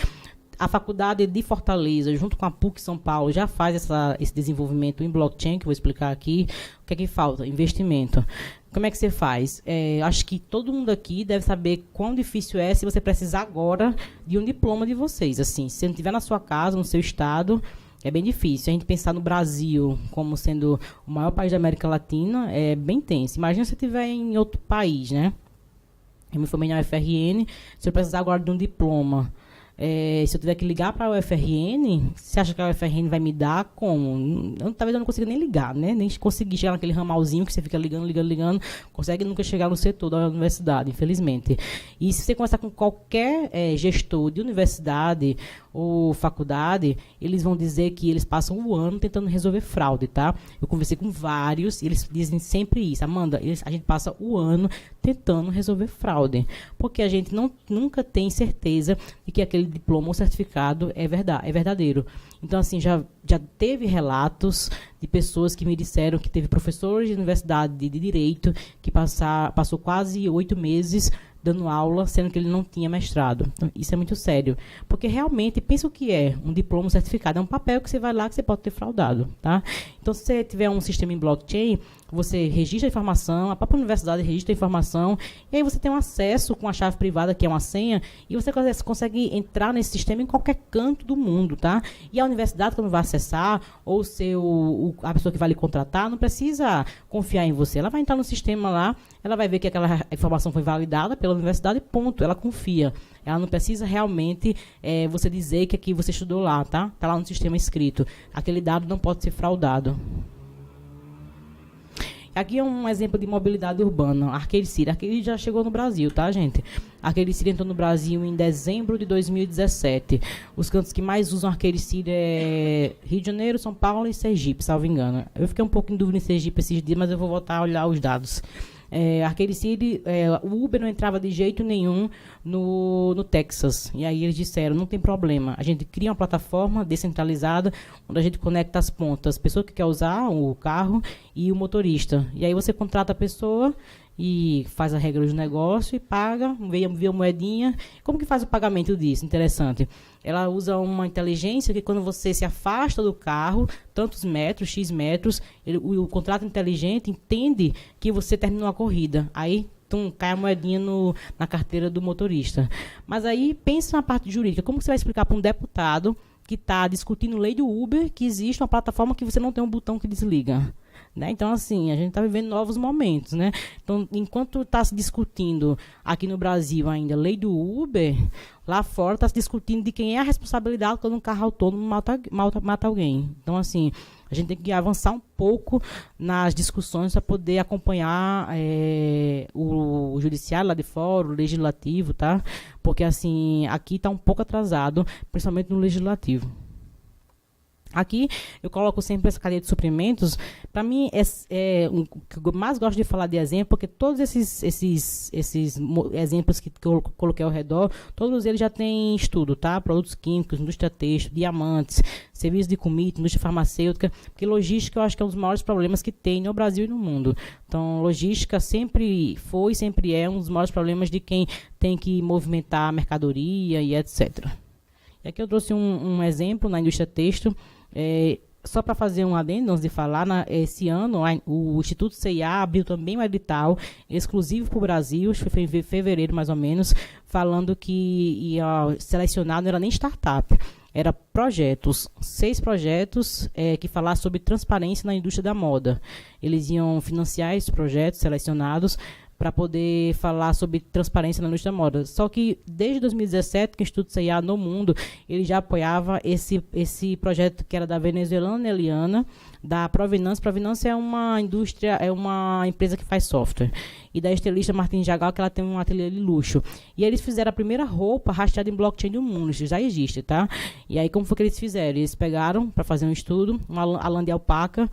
A faculdade de Fortaleza, junto com a PUC São Paulo, já faz esse desenvolvimento em blockchain, que eu vou explicar aqui. O que é que falta? Investimento. Como é que você faz? Acho que todo mundo aqui deve saber quão difícil é se você precisar agora de um diploma de vocês. Assim, se você não estiver na sua casa, no seu estado, é bem difícil. A gente pensar no Brasil como sendo o maior país da América Latina é bem tenso. Imagina se você estiver em outro país, né? Eu me formei na UFRN, se eu precisar agora de um diploma, se eu tiver que ligar para a UFRN, você acha que a UFRN vai me dar como? Talvez eu não consiga nem ligar, né? Nem conseguir chegar naquele ramalzinho que você fica ligando, consegue nunca chegar no setor da universidade, infelizmente. E se você conversar com qualquer gestor de universidade ou faculdade, eles vão dizer que eles passam o ano tentando resolver fraude, tá? Eu conversei com vários e eles dizem sempre isso. Amanda, a gente passa o ano tentando resolver fraude, porque a gente nunca tem certeza de que aquele diploma ou certificado é verdadeiro. Então, assim, já teve relatos de pessoas que me disseram que teve professores de universidade de direito que passou quase 8 meses dando aula, sendo que ele não tinha mestrado. Então, isso é muito sério. Porque realmente, pensa o que é um diploma, um certificado. É um papel que você vai lá que você pode ter fraudado, tá? Então, se você tiver um sistema em blockchain, você registra a informação, a própria universidade registra a informação, e aí você tem um acesso com a chave privada, que é uma senha, e você consegue entrar nesse sistema em qualquer canto do mundo, tá? E a universidade, quando vai acessar, ou a pessoa que vai lhe contratar, não precisa confiar em você. Ela vai entrar no sistema lá, ela vai ver que aquela informação foi validada pela universidade, ponto, ela confia. Ela não precisa realmente você dizer que aqui você estudou lá, tá? Está lá no sistema escrito. Aquele dado não pode ser fraudado. Aqui é um exemplo de mobilidade urbana, Arcade City. Arcade já chegou no Brasil, tá, gente? Arcade City entrou no Brasil em dezembro de 2017. Os cantos que mais usam Arcade City é Rio de Janeiro, São Paulo e Sergipe, salvo engano. Eu fiquei um pouco em dúvida em Sergipe esses dias, mas eu vou voltar a olhar os dados. Arcade City, o Uber não entrava de jeito nenhum no Texas. E aí eles disseram, não tem problema. A gente cria uma plataforma descentralizada, onde a gente conecta as pontas. A pessoa que quer usar o carro e o motorista. E aí você contrata a pessoa e faz a regra do negócio e paga, vê a moedinha. Como que faz o pagamento disso? Interessante. Ela usa uma inteligência que quando você se afasta do carro, tantos metros, X metros, o contrato inteligente entende que você terminou a corrida. Aí cai a moedinha na carteira do motorista. Mas aí, pensa na parte jurídica. Como você vai explicar para um deputado que está discutindo lei do Uber que existe uma plataforma que você não tem um botão que desliga? Né? Então, assim, a gente está vivendo novos momentos, né? Então, enquanto está se discutindo aqui no Brasil ainda a lei do Uber, lá fora está se discutindo de quem é a responsabilidade quando um carro autônomo mata alguém. Então, assim, a gente tem que avançar um pouco nas discussões para poder acompanhar o judiciário lá de fora, o legislativo, tá? Porque, assim, aqui está um pouco atrasado, principalmente no legislativo. Aqui eu coloco sempre essa cadeia de suprimentos. Para mim, o que eu mais gosto de falar de exemplo, porque todos esses exemplos que eu coloquei ao redor, todos eles já têm estudo, tá? Produtos químicos, indústria têxtil, diamantes, serviços de comida, indústria farmacêutica, porque logística eu acho que é um dos maiores problemas que tem no Brasil e no mundo. Então, logística sempre foi, sempre é um dos maiores problemas de quem tem que movimentar a mercadoria e etc. E aqui eu trouxe um exemplo na indústria têxtil. Só para fazer um adendo, antes de falar, esse ano o Instituto CIA abriu também um edital exclusivo para o Brasil, foi em fevereiro mais ou menos, falando que ia selecionar, não era nem startup, era projetos, 6 projetos que falassem sobre transparência na indústria da moda. Eles iam financiar esses projetos selecionados para poder falar sobre transparência na indústria da moda. Só que, desde 2017, que o Instituto CIA no mundo, ele já apoiava esse projeto que era da venezuelana Eliana, da Provenance. Provenance é uma indústria, é uma empresa que faz software. E da estilista Martins Jagal, que ela tem um ateliê de luxo. E eles fizeram a primeira roupa rastreada em blockchain do mundo, isso já existe, tá? E aí, como foi que eles fizeram? Eles pegaram, para fazer um estudo, uma lã de alpaca,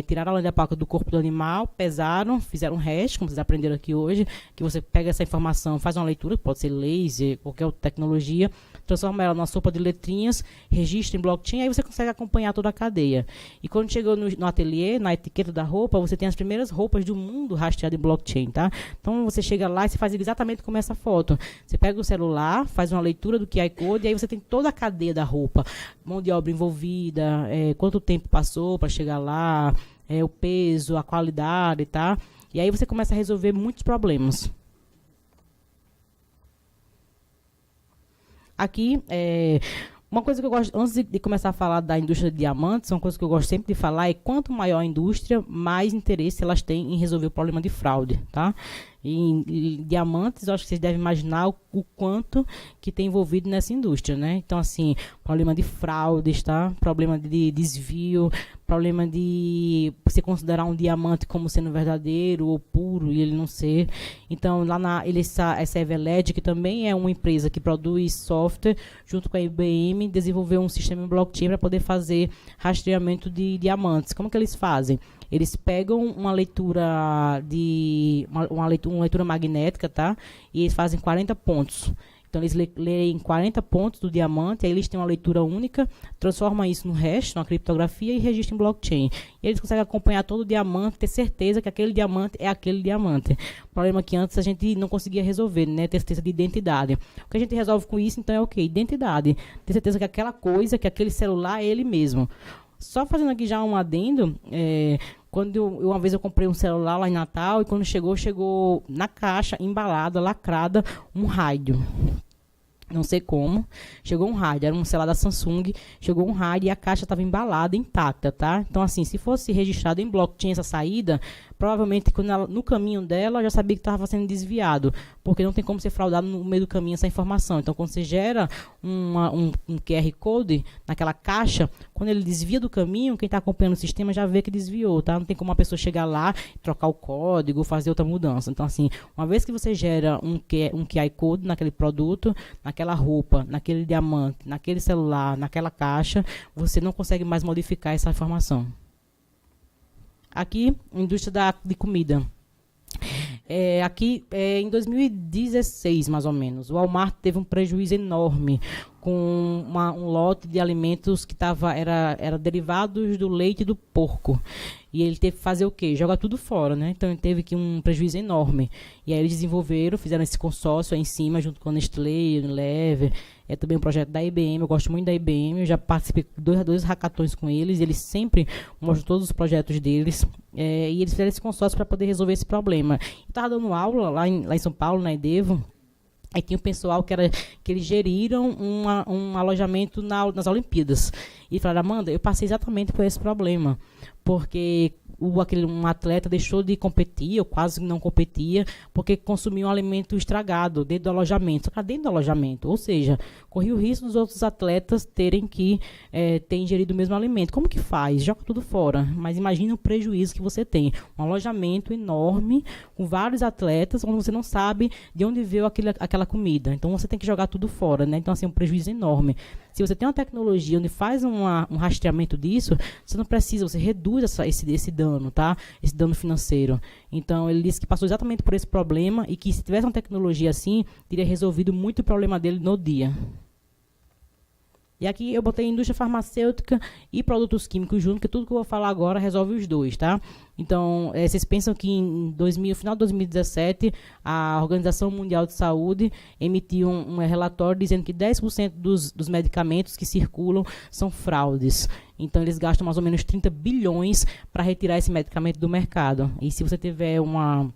tiraram a lã de alpaca do corpo do animal, pesaram, fizeram um hash, como vocês aprenderam aqui hoje, que você pega essa informação, faz uma leitura, pode ser laser, qualquer outra tecnologia, transforma ela numa sopa de letrinhas, registra em blockchain, aí você consegue acompanhar toda a cadeia. E quando chegou no ateliê, na etiqueta da roupa, você tem as primeiras roupas do mundo rastreadas em blockchain, tá? Então, você chega lá e você faz exatamente como essa foto. Você pega o celular, faz uma leitura do QR Code, e aí você tem toda a cadeia da roupa. Mão de obra envolvida, quanto tempo passou para chegar lá, o peso, a qualidade, tá? E aí você começa a resolver muitos problemas. Aqui, uma coisa que eu gosto, antes de começar a falar da indústria de diamantes, uma coisa que eu gosto sempre de falar é quanto maior a indústria, mais interesse elas têm em resolver o problema de fraude, tá? E diamantes, eu acho que vocês devem imaginar o quanto que tem envolvido nessa indústria, né? Então, assim, problema de fraudes, tá? Problema de desvio, problema de você considerar um diamante como sendo verdadeiro ou puro e ele não ser. Então, lá essa Everled, que também é uma empresa que produz software, junto com a IBM, desenvolveu um sistema em blockchain para poder fazer rastreamento de diamantes. Como que eles fazem? Eles pegam uma leitura uma leitura magnética, tá? E eles fazem 40 pontos. Então, eles leem 40 pontos do diamante, aí eles têm uma leitura única, transformam isso no hash, numa criptografia e registram em blockchain. E eles conseguem acompanhar todo o diamante, ter certeza que aquele diamante é aquele diamante. O problema é que antes a gente não conseguia resolver, né? Ter certeza de identidade. O que a gente resolve com isso, então, é o quê? Identidade. Ter certeza que aquela coisa, que aquele celular é ele mesmo. Só fazendo aqui já um adendo, quando uma vez eu comprei um celular lá em Natal e quando chegou na caixa, embalada, lacrada, um rádio. Não sei como, chegou um rádio, era um celular da Samsung, chegou um rádio e a caixa estava embalada, intacta, tá? Então, assim, se fosse registrado em blockchain essa saída, provavelmente no caminho dela, eu já sabia que estava sendo desviado, porque não tem como ser fraudado no meio do caminho essa informação. Então, quando você gera um QR Code naquela caixa, quando ele desvia do caminho, quem está acompanhando o sistema já vê que desviou, tá? Não tem como uma pessoa chegar lá, trocar o código, fazer outra mudança. Então, assim, uma vez que você gera um QR Code naquele produto, naquela roupa, naquele diamante, naquele celular, naquela caixa, você não consegue mais modificar essa informação. Aqui, indústria de comida. Em 2016, mais ou menos, o Walmart teve um prejuízo enorme com um lote de alimentos que era derivados do leite do porco. E ele teve que fazer o quê? Jogar tudo fora, né? Então, ele teve que um prejuízo enorme. E aí, eles fizeram esse consórcio aí em cima, junto com a Nestlé, Unilever. É também um projeto da IBM, eu gosto muito da IBM, eu já participei de dois hackathons com eles, eles sempre mostram todos os projetos deles, e eles fizeram esse consórcio para poder resolver esse problema. Eu estava dando aula lá em São Paulo, na Edevo, aí tinha um pessoal que eles geriram um alojamento nas Olimpíadas. E falaram, Amanda, eu passei exatamente por esse problema, porque um atleta deixou de competir, ou quase não competia, porque consumiu um alimento estragado dentro do alojamento. Só que dentro do alojamento, ou seja, corria o risco dos outros atletas terem que ter ingerido o mesmo alimento. Como que faz? Joga tudo fora. Mas imagine o prejuízo que você tem. Um alojamento enorme, com vários atletas, onde você não sabe de onde veio aquela comida. Então, você tem que jogar tudo fora, né? Então, assim, é um prejuízo enorme. Se você tem uma tecnologia onde faz um rastreamento disso, você não precisa, você reduz esse dano, tá? Esse dano financeiro. Então, ele disse que passou exatamente por esse problema e que se tivesse uma tecnologia assim, teria resolvido muito o problema dele no dia. E aqui eu botei indústria farmacêutica e produtos químicos junto, que tudo que eu vou falar agora resolve os dois, tá? Então, vocês pensam que no final de 2017, a Organização Mundial de Saúde emitiu um relatório dizendo que 10% dos medicamentos que circulam são fraudes. Então, eles gastam mais ou menos 30 bilhões para retirar esse medicamento do mercado. E se você tiver um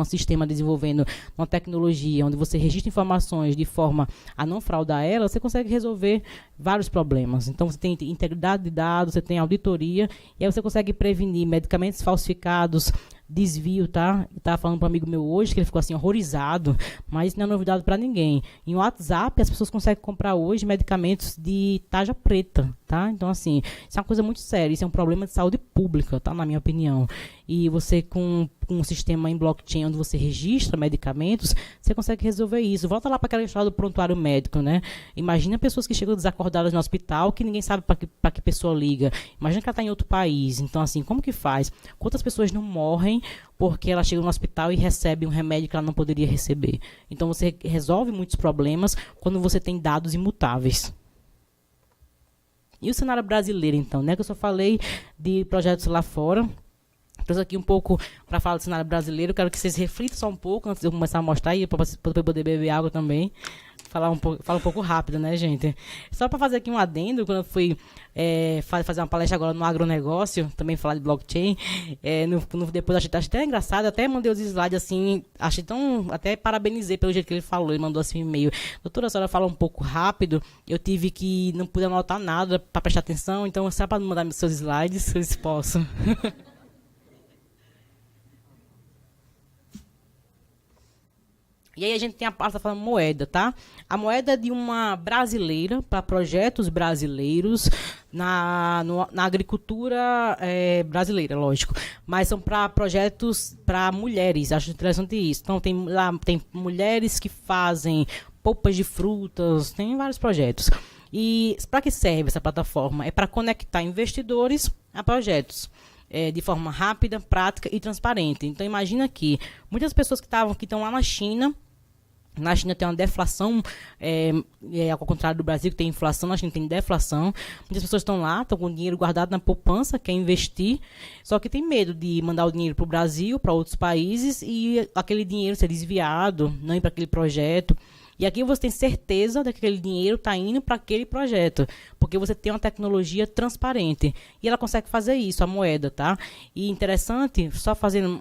sistema desenvolvendo uma tecnologia onde você registra informações de forma a não fraudar ela, você consegue resolver vários problemas. Então, você tem integridade de dados, você tem auditoria, e aí você consegue prevenir medicamentos falsificados, desvio, tá? Eu tava falando para um amigo meu hoje que ele ficou assim horrorizado, mas isso não é novidade para ninguém. Em WhatsApp, as pessoas conseguem comprar hoje medicamentos de tarja preta, tá? Então, assim, isso é uma coisa muito séria, isso é um problema de saúde pública, tá? Na minha opinião. E você, com um sistema em blockchain onde você registra medicamentos, você consegue resolver isso. Volta lá para aquela história do prontuário médico, né? Imagina pessoas que chegam desacordadas no hospital, que ninguém sabe para que pessoa liga. Imagina que ela está em outro país. Então, assim, como que faz? Quantas pessoas não morrem porque ela chega no hospital e recebe um remédio que ela não poderia receber? Então, você resolve muitos problemas quando você tem dados imutáveis. E o cenário brasileiro, então, né? Que eu só falei de projetos lá fora. Trouxe aqui um pouco para falar do cenário brasileiro. Quero que vocês reflitam só um pouco antes de eu começar a mostrar aí, para poder beber água também. Fala um pouco rápido, né, gente? Só para fazer aqui um adendo, quando eu fui fazer uma palestra agora no agronegócio, também falar de blockchain, depois achei até engraçado, até mandei os slides assim, até parabenizei pelo jeito que ele falou, ele mandou assim um e-mail. Doutora, a senhora fala um pouco rápido, eu tive que, não pude anotar nada para prestar atenção, então só para mandar meus seus slides, se posso. E aí a gente tem a plataforma Moeda, tá? A Moeda é de uma brasileira, para projetos brasileiros, na agricultura brasileira, lógico. Mas são para projetos para mulheres, acho interessante isso. Então tem mulheres que fazem polpas de frutas, tem vários projetos. E para que serve essa plataforma? É para conectar investidores a projetos. De forma rápida, prática e transparente. Então, imagina que muitas pessoas que estão lá na China tem uma deflação, ao contrário do Brasil, que tem inflação, na China tem deflação. Muitas pessoas estão lá, estão com dinheiro guardado na poupança, quer investir, só que tem medo de mandar o dinheiro para o Brasil, para outros países, e aquele dinheiro ser desviado, não ir para aquele projeto. E aqui você tem certeza de que aquele dinheiro está indo para aquele projeto, porque você tem uma tecnologia transparente. E ela consegue fazer isso, a Moeda, tá? E interessante, só fazendo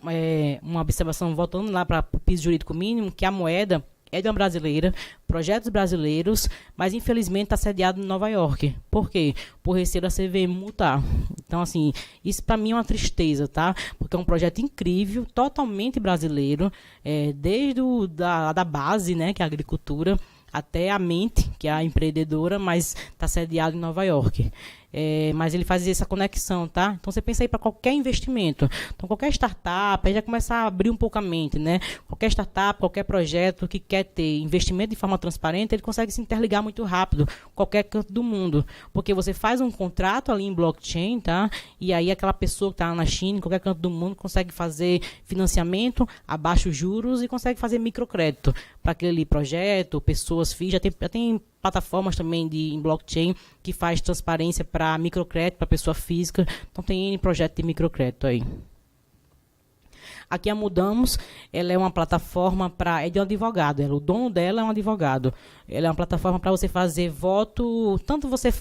uma observação, voltando lá para o piso jurídico mínimo, que a Moeda é de uma brasileira, projetos brasileiros, mas infelizmente está sediado em Nova York. Por quê? Por receio da CVM multar. Então, assim, isso para mim é uma tristeza, tá? Porque é um projeto incrível, totalmente brasileiro, desde da base, né, que é a agricultura, até a mente, que é a empreendedora, mas está sediado em Nova York. Mas ele faz essa conexão, tá? Então, você pensa aí para qualquer investimento. Então, qualquer startup, aí já começa a abrir um pouco a mente, né? Qualquer startup, qualquer projeto que quer ter investimento de forma transparente, ele consegue se interligar muito rápido, qualquer canto do mundo. Porque você faz um contrato ali em blockchain, tá? E aí aquela pessoa que está na China, em qualquer canto do mundo, consegue fazer financiamento a baixos juros e consegue fazer microcrédito para aquele projeto, pessoas FIIs, já tem plataformas também em blockchain que faz transparência para microcrédito, para pessoa física. Então, tem N projeto de microcrédito aí. Aqui a Mudamos, ela é uma plataforma é de um advogado. O dono dela é um advogado. Ela é uma plataforma para você fazer voto, tanto você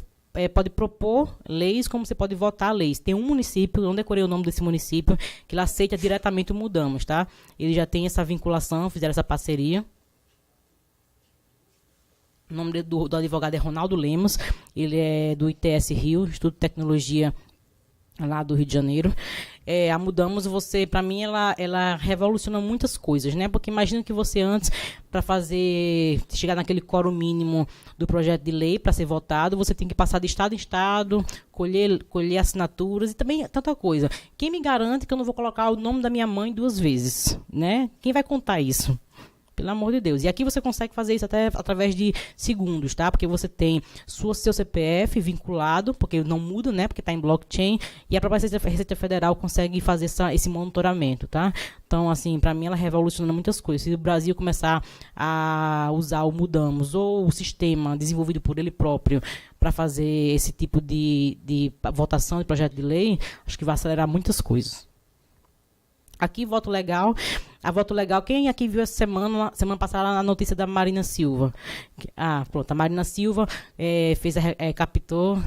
pode propor leis, como você pode votar leis. Tem um município, não decorei o nome desse município, que ele aceita diretamente o Mudamos, tá? Ele já tem essa vinculação, fizeram essa parceria. O nome do advogado é Ronaldo Lemos, ele é do ITS Rio, Instituto de Tecnologia lá do Rio de Janeiro. A Mudamos, para mim, ela revoluciona muitas coisas, né? Porque imagina que você antes, para chegar naquele quórum mínimo do projeto de lei para ser votado, você tem que passar de estado em estado, colher assinaturas e também tanta coisa. Quem me garante que eu não vou colocar o nome da minha mãe 2 vezes, né? Quem vai contar isso? Pelo amor de Deus. E aqui você consegue fazer isso até através de segundos, tá? Porque você tem seu CPF vinculado, porque não muda, né? Porque está em blockchain. E a própria Receita Federal consegue fazer esse monitoramento, tá? Então, assim, para mim ela revoluciona muitas coisas. Se o Brasil começar a usar o Mudamos ou o sistema desenvolvido por ele próprio para fazer esse tipo de votação de projeto de lei, acho que vai acelerar muitas coisas. Aqui, Voto Legal. A Voto Legal, quem aqui viu essa semana passada a notícia da Marina Silva? Pronto, a Marina Silva captou...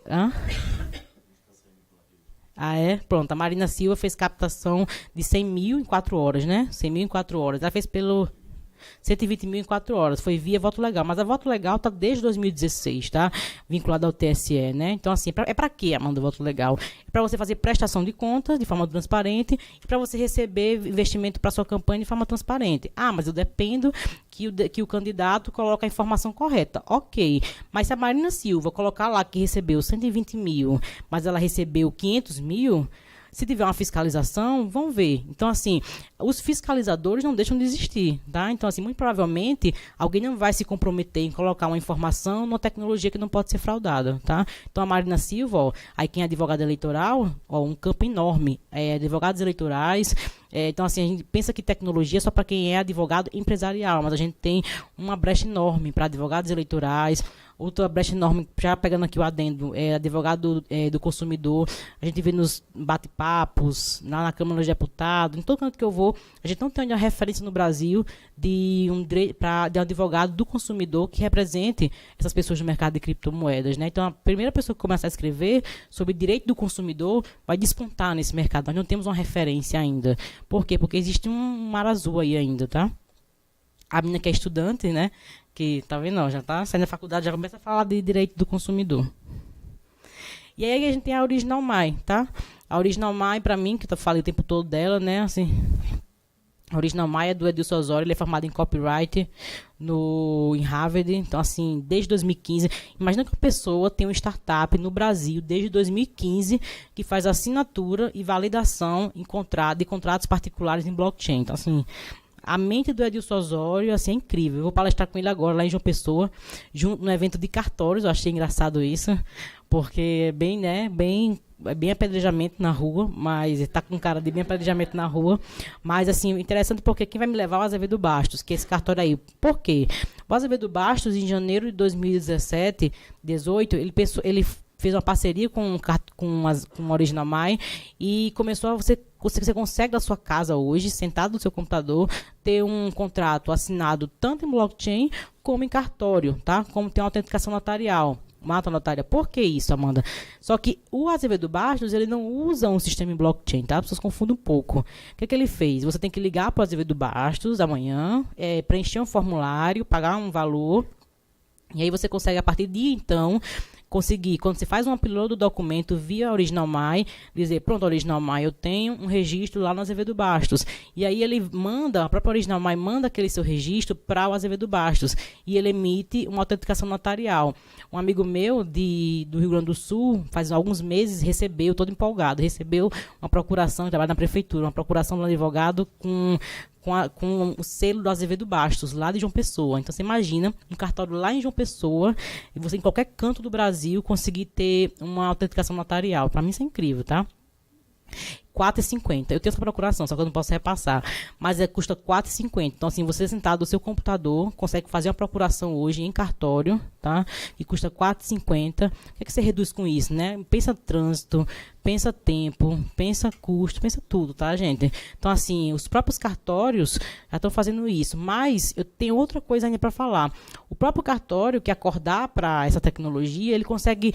Hã? Pronto, a Marina Silva fez captação de 100 mil em 4 horas, né? 100 mil em 4 horas. Ela fez pelo 120 mil em 4 horas. Foi via voto legal. Mas a voto legal está desde 2016, tá? Vinculada ao TSE, né? Então, assim, é para quê, Amanda, o voto legal? É para você fazer prestação de contas de forma transparente e para você receber investimento para sua campanha de forma transparente. Ah, mas eu dependo que o candidato coloque a informação correta. Ok. Mas se a Marina Silva colocar lá que recebeu 120 mil, mas ela recebeu 500 mil... Se tiver uma fiscalização, vão ver. Então, assim, os fiscalizadores não deixam de existir, tá? Então, assim, muito provavelmente, alguém não vai se comprometer em colocar uma informação numa tecnologia que não pode ser fraudada, tá? Então, a Marina Silva, ó, aí quem é advogada eleitoral, ó, um campo enorme. Advogados eleitorais... então, assim, a gente pensa que tecnologia é só para quem é advogado empresarial, mas a gente tem uma brecha enorme para advogados eleitorais, outra brecha enorme, já pegando aqui o adendo, advogado do consumidor. A gente vê nos bate-papos, lá na Câmara dos Deputados, em todo canto que eu vou, a gente não tem uma referência no Brasil de um advogado do consumidor que represente essas pessoas no mercado de criptomoedas, né? Então, a primeira pessoa que começar a escrever sobre direito do consumidor vai despontar nesse mercado. Nós não temos uma referência ainda. Por quê? Porque existe um mar azul aí ainda, tá? A menina que é estudante, né? Que, tá vendo? Já tá saindo da faculdade, já começa a falar de direito do consumidor. E aí a gente tem a Original My, tá? A Original My, pra mim, que eu falei o tempo todo dela, né? Assim, a Original My é do Edilson Osório, ele é formado em copyright em Harvard. Então, assim, desde 2015. Imagina que uma pessoa tem uma startup no Brasil desde 2015 que faz assinatura e validação de contratos particulares em blockchain. Então, assim, a mente do Edilson Osório, assim, é incrível. Eu vou palestrar com ele agora lá em João Pessoa, junto no evento de cartórios. Eu achei engraçado isso, porque é bem, né, bem apedrejamento na rua, mas está com cara de bem apedrejamento na rua. Mas, assim, interessante porque quem vai me levar é o Azevedo Bastos, que é esse cartório aí. Por quê? O Azevedo Bastos, em janeiro de 2017, 18, ele fez uma parceria com a Original My e começou a você consegue da sua casa hoje, sentado no seu computador, ter um contrato assinado tanto em blockchain como em cartório, tá? Como tem uma autenticação notarial. Mata notária. Por que isso, Amanda? Só que o Azevedo Bastos, ele não usa um sistema em blockchain, tá? As pessoas confundem um pouco. O que ele fez? Você tem que ligar para o Azevedo Bastos amanhã, preencher um formulário, pagar um valor, e aí você consegue, a partir de então, conseguir, quando você faz um upload do documento via Original My, dizer, pronto, Original My, eu tenho um registro lá no Azevedo Bastos. E aí ele manda, a própria Original My manda aquele seu registro para o Azevedo Bastos. E ele emite uma autenticação notarial. Um amigo meu do Rio Grande do Sul, faz alguns meses, recebeu, todo empolgado, recebeu uma procuração, trabalha na prefeitura, uma procuração do advogado com o selo do Azevedo Bastos, lá de João Pessoa. Então, você imagina um cartório lá em João Pessoa e você, em qualquer canto do Brasil, conseguir ter uma autenticação notarial. Para mim, isso é incrível, tá? R$4,50. Eu tenho essa procuração, só que eu não posso repassar. Mas custa R$4,50. Então, assim, você sentado no seu computador, consegue fazer uma procuração hoje em cartório, tá? E custa R$4,50. O que você reduz com isso, né? Pensa trânsito, pensa tempo, pensa custo, pensa tudo, tá, gente? Então, assim, os próprios cartórios já estão fazendo isso. Mas eu tenho outra coisa ainda para falar. O próprio cartório que acordar para essa tecnologia, ele consegue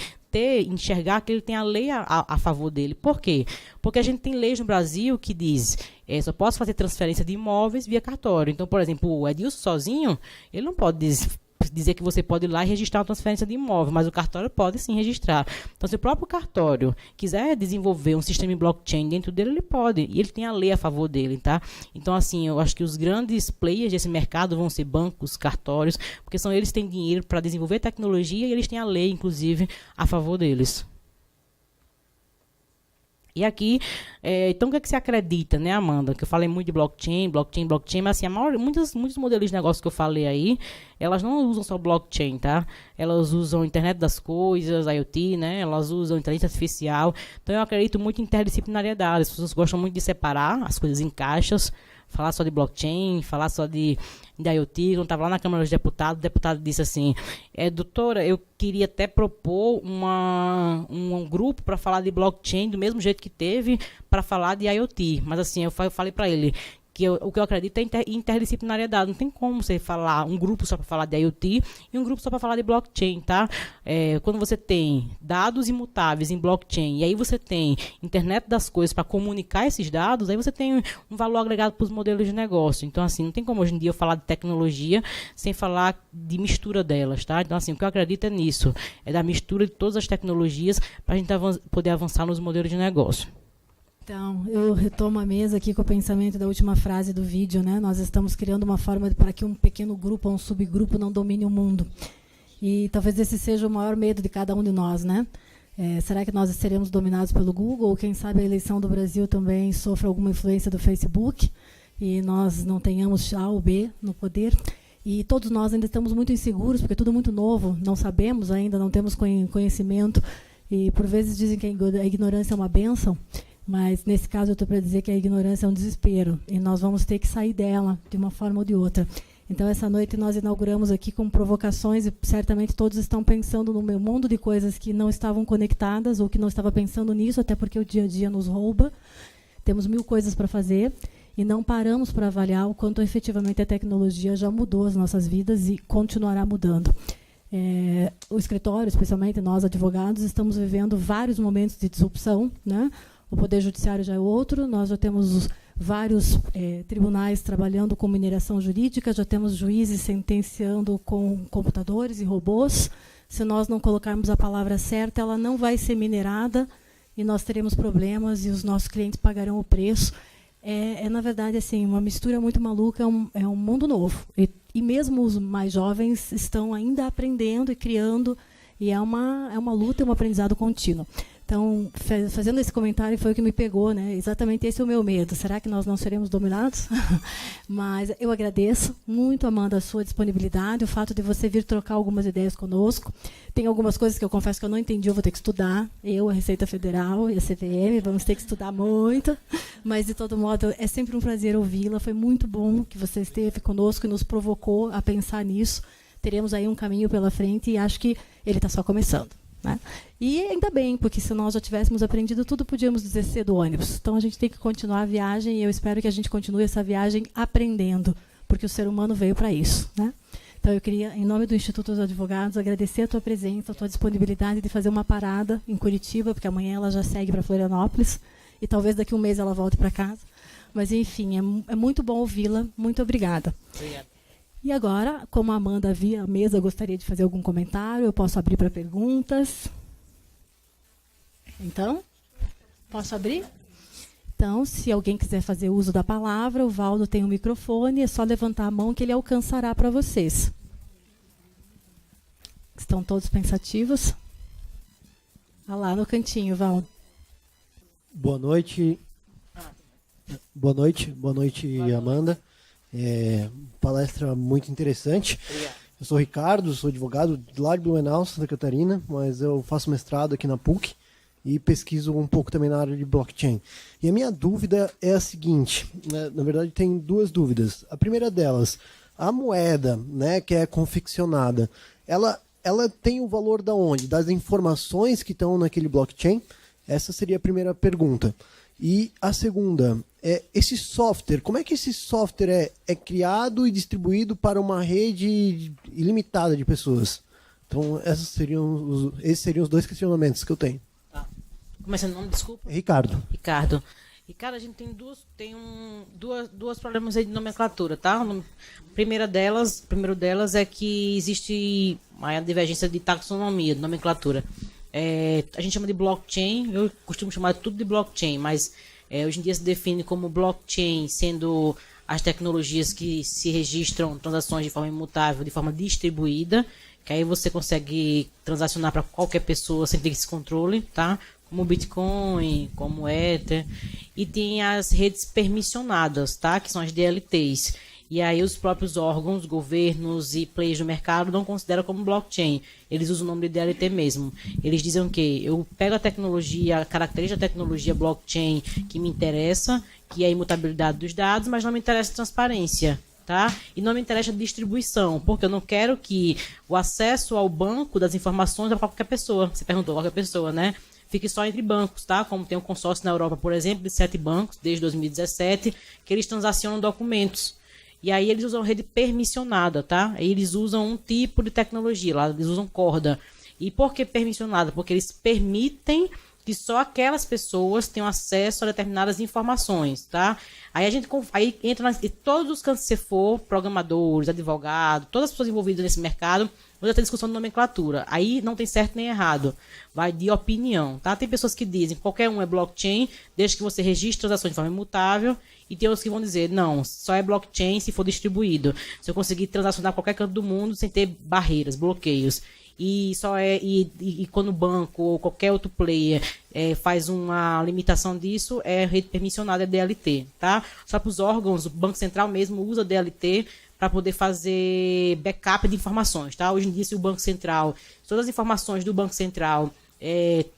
enxergar que ele tem a lei a favor dele. Por quê? Porque a gente tem leis no Brasil que diz só posso fazer transferência de imóveis via cartório. Então, por exemplo, o Edilson sozinho, ele não pode dizer que você pode ir lá e registrar uma transferência de imóvel, mas o cartório pode sim registrar. Então, se o próprio cartório quiser desenvolver um sistema em blockchain dentro dele, ele pode, e ele tem a lei a favor dele, tá? Então, assim, eu acho que os grandes players desse mercado vão ser bancos, cartórios, porque são eles que têm dinheiro para desenvolver tecnologia e eles têm a lei, inclusive, a favor deles. E aqui, então o que é que você acredita, né, Amanda? Que eu falei muito de blockchain, mas assim, muitos modelos de negócio que eu falei aí, elas não usam só blockchain, tá? Elas usam internet das coisas, IoT, né? Elas usam inteligência artificial. Então eu acredito muito em interdisciplinariedade. As pessoas gostam muito de separar as coisas em caixas, falar só de blockchain, falar só de IoT. Quando estava lá na Câmara dos Deputados, o deputado disse assim, doutora, eu queria até propor um grupo para falar de blockchain do mesmo jeito que teve para falar de IoT. Mas assim, eu falei para ele, o que eu acredito é interdisciplinariedade. Não tem como você falar um grupo só para falar de IoT e um grupo só para falar de blockchain, tá? Quando você tem dados imutáveis em blockchain e aí você tem internet das coisas para comunicar esses dados, aí você tem um valor agregado para os modelos de negócio. Então, assim, não tem como hoje em dia eu falar de tecnologia sem falar de mistura delas, tá? Então, assim, o que eu acredito é nisso, é da mistura de todas as tecnologias para a gente poder avançar nos modelos de negócio. Então, eu retomo a mesa aqui com o pensamento da última frase do vídeo, né? Nós estamos criando uma forma para que um pequeno grupo ou um subgrupo não domine o mundo. E talvez esse seja o maior medo de cada um de nós, né? Será que nós seremos dominados pelo Google? Ou quem sabe a eleição do Brasil também sofre alguma influência do Facebook e nós não tenhamos A ou B no poder? E todos nós ainda estamos muito inseguros, porque é tudo muito novo, não sabemos ainda, não temos conhecimento. E por vezes dizem que a ignorância é uma bênção. Mas, nesse caso, eu estou para dizer que a ignorância é um desespero. E nós vamos ter que sair dela, de uma forma ou de outra. Então, essa noite, nós inauguramos aqui com provocações. E certamente todos estão pensando no meu mundo de coisas que não estavam conectadas ou que não estava pensando nisso, até porque o dia a dia nos rouba. Temos 1000 coisas para fazer. E não paramos para avaliar o quanto, efetivamente, a tecnologia já mudou as nossas vidas e continuará mudando. O escritório, especialmente nós, advogados, estamos vivendo vários momentos de disrupção, né? O Poder Judiciário já é outro, nós já temos vários tribunais trabalhando com mineração jurídica, já temos juízes sentenciando com computadores e robôs. Se nós não colocarmos a palavra certa, ela não vai ser minerada e nós teremos problemas e os nossos clientes pagarão o preço. Na verdade, assim, uma mistura muito maluca, é um mundo novo. E mesmo os mais jovens estão ainda aprendendo e criando, e é uma luta e um aprendizado contínuo. Então, fazendo esse comentário foi o que me pegou, né? Exatamente esse é o meu medo. Será que nós não seremos dominados? Mas eu agradeço muito, Amanda, a sua disponibilidade, o fato de você vir trocar algumas ideias conosco. Tem algumas coisas que eu confesso que eu não entendi, eu vou ter que estudar. Eu, a Receita Federal e a CVM, vamos ter que estudar muito. Mas, de todo modo, é sempre um prazer ouvi-la. Foi muito bom que você esteve conosco e nos provocou a pensar nisso. Teremos aí um caminho pela frente e acho que ele está só começando. Né? E ainda bem, porque se nós já tivéssemos aprendido tudo, podíamos descer do ônibus. Então, a gente tem que continuar a viagem e eu espero que a gente continue essa viagem aprendendo, porque o ser humano veio para isso. Né? Então, eu queria, em nome do Instituto dos Advogados, agradecer a tua presença, a tua disponibilidade de fazer uma parada em Curitiba, porque amanhã ela já segue para Florianópolis e talvez daqui a um mês ela volte para casa. Mas, enfim, é muito bom ouvi-la. Muito obrigada. Obrigado. E agora, como a Amanda via a mesa, gostaria de fazer algum comentário, eu posso abrir para perguntas. Então, posso abrir? Então, se alguém quiser fazer uso da palavra, o Valdo tem um microfone, é só levantar a mão que ele alcançará para vocês. Estão todos pensativos? Ah lá no cantinho, Valdo. Boa noite. Boa noite, Amanda. Palestra muito interessante. Obrigado. Eu sou o Ricardo, sou advogado lá de Blumenau, Santa Catarina, mas eu faço mestrado aqui na PUC e pesquiso um pouco também na área de blockchain. E a minha dúvida é a seguinte, né, na verdade tem duas dúvidas. A primeira delas, a moeda, né, que é confeccionada, ela tem o valor da onde? Das informações que estão naquele blockchain? Essa seria a primeira pergunta. E a segunda, esse software, como é que esse software é criado e distribuído para uma rede ilimitada de pessoas? Então, esses seriam os dois questionamentos que eu tenho. Tá. Começando o nome, desculpa. Ricardo, a gente tem duas problemas aí de nomenclatura, tá? O primeiro delas é que existe uma divergência de taxonomia, de nomenclatura. A gente chama de blockchain, eu costumo chamar tudo de blockchain, mas hoje em dia se define como blockchain, sendo as tecnologias que se registram transações de forma imutável, de forma distribuída, que aí você consegue transacionar para qualquer pessoa sem ter esse controle, tá? Como o Bitcoin, como o Ether. E tem as redes permissionadas, tá? Que são as DLTs. E aí os próprios órgãos, governos e players do mercado não consideram como blockchain. Eles usam o nome de DLT mesmo. Eles dizem o quê? Eu pego a tecnologia, a característica da tecnologia blockchain que me interessa, que é a imutabilidade dos dados, mas não me interessa a transparência. Tá? E não me interessa a distribuição, porque eu não quero que o acesso ao banco das informações é para qualquer pessoa. Você perguntou, qualquer pessoa, né? fique só entre bancos, tá? Como tem um consórcio na Europa, por exemplo, de 7 bancos, desde 2017, que eles transacionam documentos. E aí eles usam rede permissionada, tá? Aí eles usam um tipo de tecnologia, lá eles usam corda. E por que permissionada? Porque eles permitem que só aquelas pessoas tenham acesso a determinadas informações, tá? Aí aí entra em todos os cantos que você for, programadores, advogados, todas as pessoas envolvidas nesse mercado, vão ter discussão de nomenclatura. Aí não tem certo nem errado, vai de opinião, tá? Tem pessoas que dizem que qualquer um é blockchain, desde que você registre transações de forma imutável, e tem outros que vão dizer, não, só é blockchain se for distribuído. Se eu conseguir transacionar qualquer canto do mundo sem ter barreiras, bloqueios. E quando o banco ou qualquer outro player faz uma limitação disso, é rede permissionada, é DLT, tá? Só para os órgãos, o Banco Central mesmo usa DLT para poder fazer backup de informações, tá? Hoje em dia, se o Banco Central, todas as informações do Banco Central,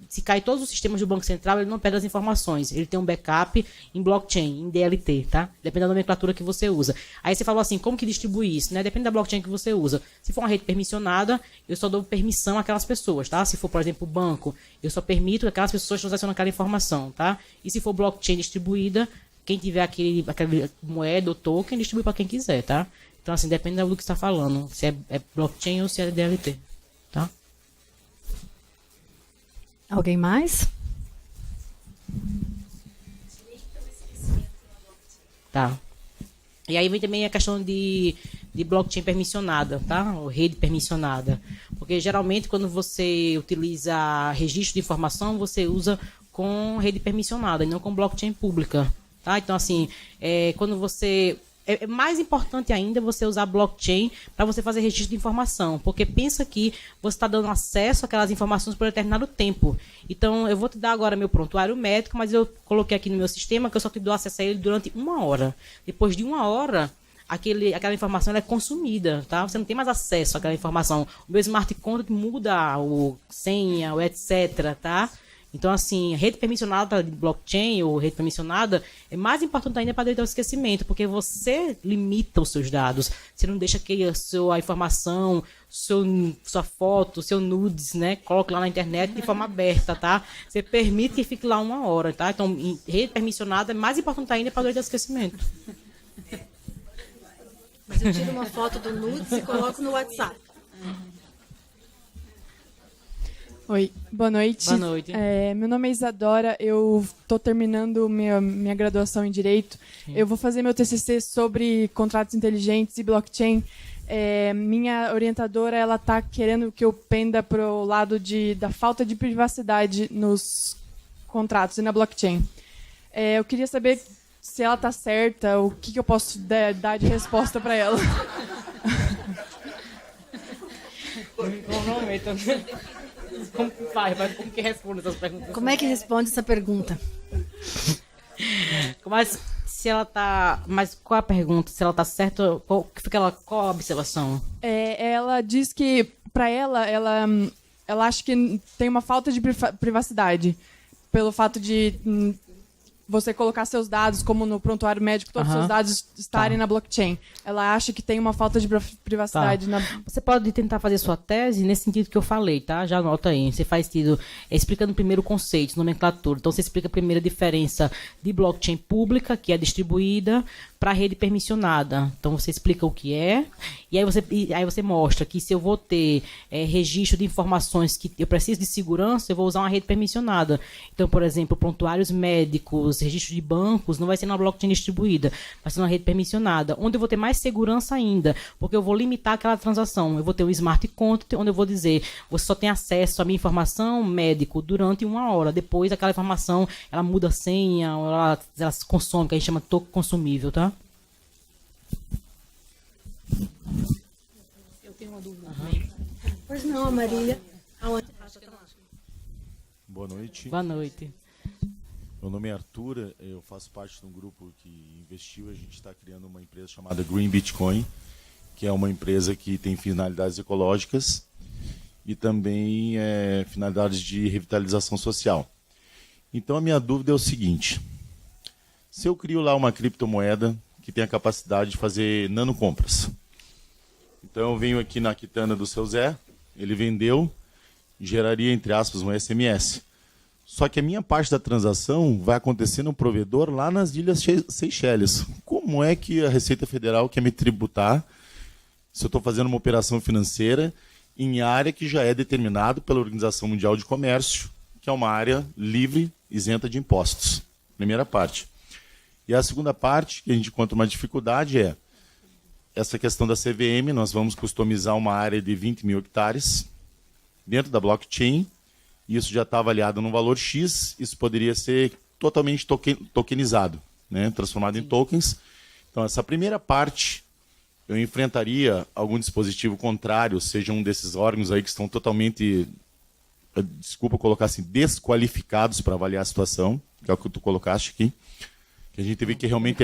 se cai todos os sistemas do Banco Central, ele não perde as informações. Ele tem um backup em blockchain, em DLT, tá? Depende da nomenclatura que você usa. Aí você falou assim, como que distribui isso, né? Depende da blockchain que você usa. Se for uma rede permissionada, eu só dou permissão àquelas pessoas, tá? Se for, por exemplo, o banco, eu só permito que aquelas pessoas transacionem aquela informação, tá? E se for blockchain distribuída, quem tiver aquela moeda ou token, distribui para quem quiser, tá? Então, assim, depende do que você está falando, se é blockchain ou se é DLT, tá? Alguém mais? Tá. E aí vem também a questão de blockchain permissionada, tá? Ou rede permissionada. Porque geralmente quando você utiliza registro de informação, você usa com rede permissionada e não com blockchain pública, tá? Então, assim, quando você... É mais importante ainda você usar blockchain para você fazer registro de informação, porque pensa que você está dando acesso àquelas informações por determinado tempo. Então, eu vou te dar agora meu prontuário médico, mas eu coloquei aqui no meu sistema que eu só te dou acesso a ele durante 1 hora. Depois de 1 hora, aquela informação ela é consumida, tá? Você não tem mais acesso àquela informação. O meu smart contract muda o senha, o etc, tá? Então, assim, rede permissionada de blockchain ou rede permissionada é mais importante ainda para evitar o esquecimento, porque você limita os seus dados. Você não deixa que a informação, sua foto, seu nudes, né, coloque lá na internet de forma aberta, tá? Você permite que fique lá 1 hora, tá? Então, rede permissionada é mais importante ainda para evitar o esquecimento. Mas eu tiro uma foto do nudes e coloco no WhatsApp. Oi, boa noite. Boa noite. Meu nome é Isadora, eu estou terminando minha graduação em Direito. Sim. Eu vou fazer meu TCC sobre contratos inteligentes e blockchain. Minha orientadora ela está querendo que eu penda para o lado da falta de privacidade nos contratos e na blockchain. Eu queria saber se ela está certa, o que eu posso dar de resposta para ela. Como que faz? Como que responde essas perguntas? Como é que responde essa pergunta? Mas se ela tá... Mas qual a pergunta? Se ela tá certa, qual a observação? Ela diz que, para ela acha que tem uma falta de privacidade. Pelo fato de você colocar seus dados, como no prontuário médico, todos os seus dados estarem na blockchain. Ela acha que tem uma falta de privacidade. Você pode tentar fazer sua tese nesse sentido que eu falei, tá? Já anota aí. Você faz sentido explicando primeiro o conceito, nomenclatura. Então, você explica primeiro a diferença de blockchain pública, que é distribuída, para rede permissionada. Então, você explica o que é, e aí você mostra que se eu vou ter registro de informações que eu preciso de segurança, eu vou usar uma rede permissionada. Então, por exemplo, prontuários médicos, registro de bancos, não vai ser na blockchain distribuída, vai ser uma rede permissionada, onde eu vou ter mais segurança ainda, porque eu vou limitar aquela transação. Eu vou ter um smart contract, onde eu vou dizer, você só tem acesso à minha informação médico durante 1 hora. Depois, aquela informação, ela muda a senha, ela se consome, que a gente chama de token consumível, tá? Eu tenho uma dúvida. Pois não, Marília. Boa noite. Boa noite. Meu nome é Arthur, eu faço parte de um grupo que investiu. A gente está criando uma empresa chamada Green Bitcoin, que é uma empresa que tem finalidades ecológicas e também finalidades de revitalização social. Então, a minha dúvida é o seguinte: se eu crio lá uma criptomoeda que tem a capacidade de fazer nanocompras, então eu venho aqui na quitanda do seu Zé, ele vendeu, geraria, entre aspas, um SMS. Só que a minha parte da transação vai acontecer no provedor lá nas Ilhas Seychelles. Como é que a Receita Federal quer me tributar se eu estou fazendo uma operação financeira em área que já é determinado pela Organização Mundial de Comércio, que é uma área livre, isenta de impostos? Primeira parte. E a segunda parte, que a gente encontra uma dificuldade, é essa questão da CVM. Nós vamos customizar uma área de 20 mil hectares dentro da blockchain. Isso já está avaliado no valor X. Isso poderia ser totalmente tokenizado, né? Transformado em tokens. Então, essa primeira parte, eu enfrentaria algum dispositivo contrário, seja um desses órgãos aí que estão totalmente, desculpa colocar assim, desqualificados para avaliar a situação, que é o que tu colocaste aqui. Que a gente vê que realmente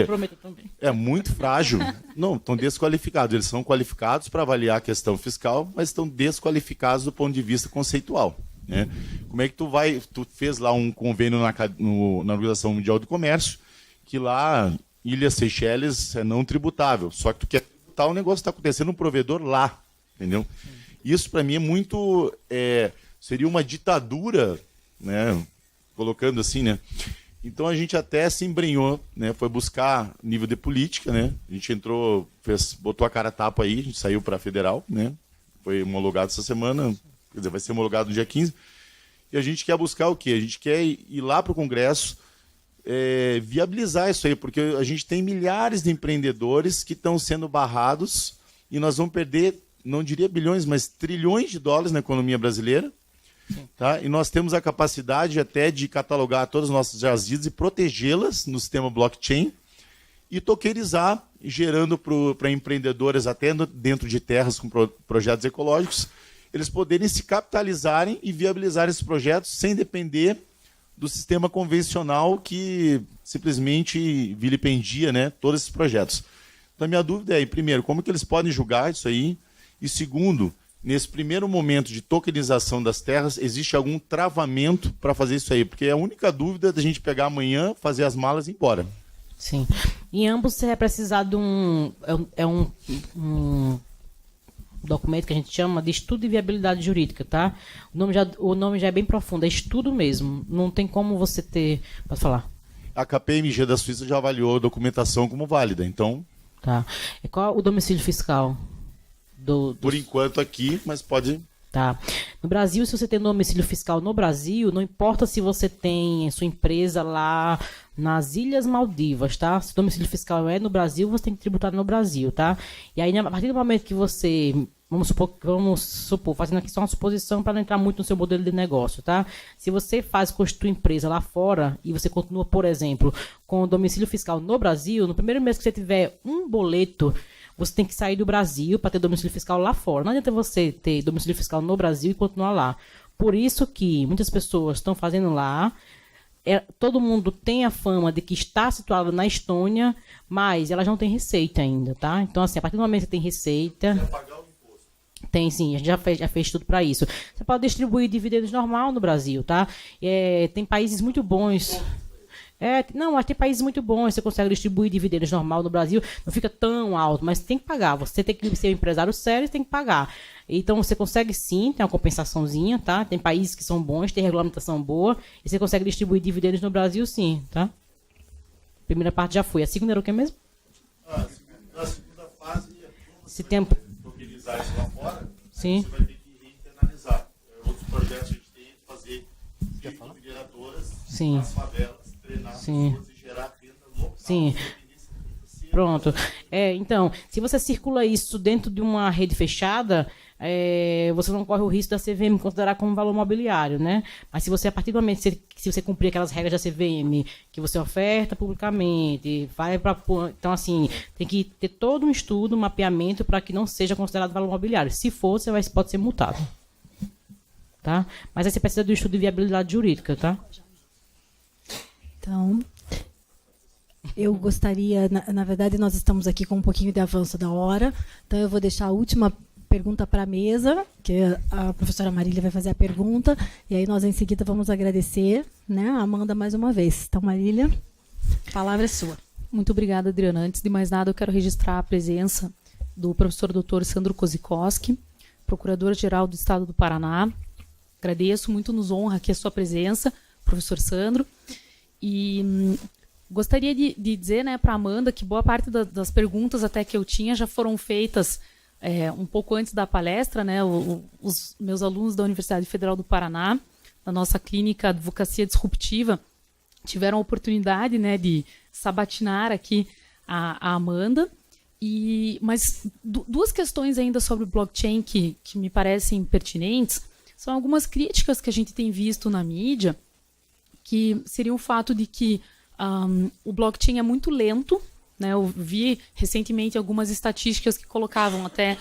é muito frágil. Não, estão desqualificados. Eles são qualificados para avaliar a questão fiscal, mas estão desqualificados do ponto de vista conceitual, né? Como é que tu fez lá um convênio na Organização Mundial do Comércio, que lá, Ilhas Seychelles é não tributável, só que tu quer tributar, o negócio está acontecendo no provedor lá, entendeu? Isso para mim é muito, seria uma ditadura, né? Colocando assim, né? Então a gente até se embrenhou, né? Foi buscar nível de política, né? A gente entrou, botou a cara a tapa aí, a gente saiu para a federal, né? Foi homologado essa semana, quer dizer, vai ser homologado no dia 15. E a gente quer buscar o quê? A gente quer ir lá para o Congresso, viabilizar isso aí, porque a gente tem milhares de empreendedores que estão sendo barrados e nós vamos perder, não diria bilhões, mas trilhões de dólares na economia brasileira. Tá? E nós temos a capacidade até de catalogar todas as nossas jazidas e protegê-las no sistema blockchain e tokenizar, gerando para empreendedores até dentro de terras com projetos ecológicos, eles poderem se capitalizarem e viabilizar esses projetos sem depender do sistema convencional que simplesmente vilipendia, né, todos esses projetos. Então a minha dúvida é, primeiro, como que eles podem julgar isso aí? E segundo, nesse primeiro momento de tokenização das terras, existe algum travamento para fazer isso aí? Porque é a única dúvida da gente pegar amanhã, fazer as malas e ir embora. Sim. Em ambos você vai precisar de um documento que a gente chama de estudo de viabilidade jurídica, tá? O nome já é bem profundo, é estudo mesmo. Não tem como você ter... Pode falar. A KPMG da Suíça já avaliou a documentação como válida, então... Tá. E qual o domicílio fiscal? Por enquanto aqui, mas pode... Tá. No Brasil, se você tem domicílio fiscal no Brasil, não importa se você tem sua empresa lá nas Ilhas Maldivas, tá? Se o domicílio fiscal é no Brasil, você tem que tributar no Brasil, tá? E aí, a partir do momento que você... Vamos supor, fazendo aqui só uma suposição para não entrar muito no seu modelo de negócio, tá? Se você constitui empresa lá fora e você continua, por exemplo, com o domicílio fiscal no Brasil, no primeiro mês que você tiver um boleto, você tem que sair do Brasil para ter domicílio fiscal lá fora. Não adianta você ter domicílio fiscal no Brasil e continuar lá. Por isso que muitas pessoas estão fazendo lá. Todo mundo tem a fama de que está situado na Estônia, mas elas não têm receita ainda, tá? Então, assim, a partir do momento que tem receita... pagar o imposto. Tem, sim. A gente já fez tudo para isso. Você pode distribuir dividendos normal no Brasil, tá? Tem países muito bons... mas tem países muito bons, você consegue distribuir dividendos normal no Brasil, não fica tão alto, mas tem que pagar. Você tem que ser um empresário sério, tem que pagar. Então você consegue sim, tem uma compensaçãozinha, tá? Tem países que são bons, tem regulamentação boa, e você consegue distribuir dividendos no Brasil sim, tá? A primeira parte já foi. A segunda era o que mesmo? Na segunda fase, se tempo tokenizar isso lá fora, sim. Você vai ter que reinternalizar. Outros projetos a gente tem que fazer mineradoras nas favelas. Sim. Sim. Pronto. Então, se você circula isso dentro de uma rede fechada, você não corre o risco da CVM considerar como valor mobiliário, né? Mas se você, a partir do momento se você cumprir aquelas regras da CVM, que você oferta publicamente, vai para... Então, assim, tem que ter todo um estudo, um mapeamento para que não seja considerado valor mobiliário. Se for, você pode ser multado. Tá? Mas aí você precisa do estudo de viabilidade jurídica, tá? Então, eu gostaria, na verdade, nós estamos aqui com um pouquinho de avanço da hora, então eu vou deixar a última pergunta para a mesa, que a professora Marília vai fazer a pergunta, e aí nós em seguida vamos agradecer, né, a Amanda mais uma vez. Então, Marília, a palavra é sua. Muito obrigada, Adriana. Antes de mais nada, eu quero registrar a presença do professor Dr. Sandro Kozikowski, procurador-geral do Estado do Paraná. Agradeço, muito nos honra aqui a sua presença, professor Sandro. E gostaria de dizer, né, para a Amanda que boa parte das perguntas até que eu tinha já foram feitas um pouco antes da palestra, né? Os meus alunos da Universidade Federal do Paraná, da nossa clínica Advocacia Disruptiva, tiveram a oportunidade, né, de sabatinar aqui a Amanda. Mas duas questões ainda sobre o blockchain que me parecem pertinentes são algumas críticas que a gente tem visto na mídia, que seria o fato de que o blockchain é muito lento, né? Eu vi recentemente algumas estatísticas que colocavam até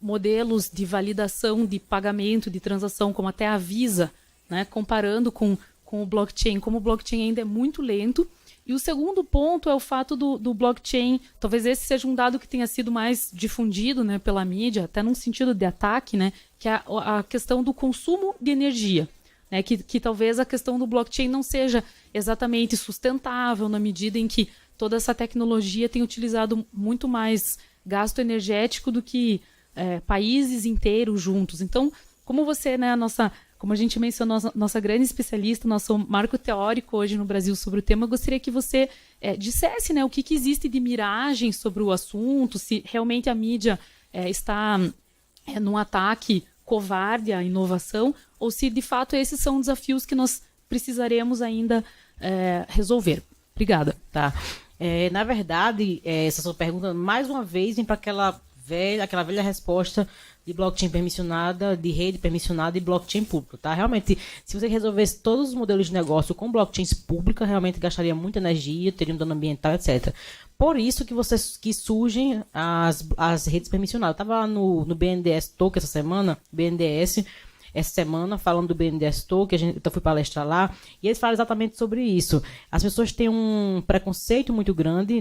modelos de validação de pagamento, de transação, como até a Visa, né? Comparando com o blockchain, como o blockchain ainda é muito lento. E o segundo ponto é o fato do blockchain, talvez esse seja um dado que tenha sido mais difundido, né, pela mídia, até num sentido de ataque, né, que é a questão do consumo de energia. Né, que talvez a questão do blockchain não seja exatamente sustentável na medida em que toda essa tecnologia tem utilizado muito mais gasto energético do que países inteiros juntos. Então, como você, né, como a gente mencionou, nossa grande especialista, nosso marco teórico hoje no Brasil sobre o tema, eu gostaria que você dissesse, né, o que existe de miragem sobre o assunto, se realmente a mídia está num ataque covarde à inovação, ou se de fato esses são desafios que nós precisaremos ainda resolver. Obrigada. Tá. Na verdade, essa sua pergunta, mais uma vez, vem para aquela velha resposta de blockchain permissionada, de rede permissionada e blockchain pública, tá? Realmente, se você resolvesse todos os modelos de negócio com blockchains públicas, realmente gastaria muita energia, teria um dano ambiental, etc. Por isso que surgem as redes permissionadas. Eu estava no BNDES Talk essa semana, falando do BNDES Talk, eu fui palestrar lá, e eles falam exatamente sobre isso. As pessoas têm um preconceito muito grande,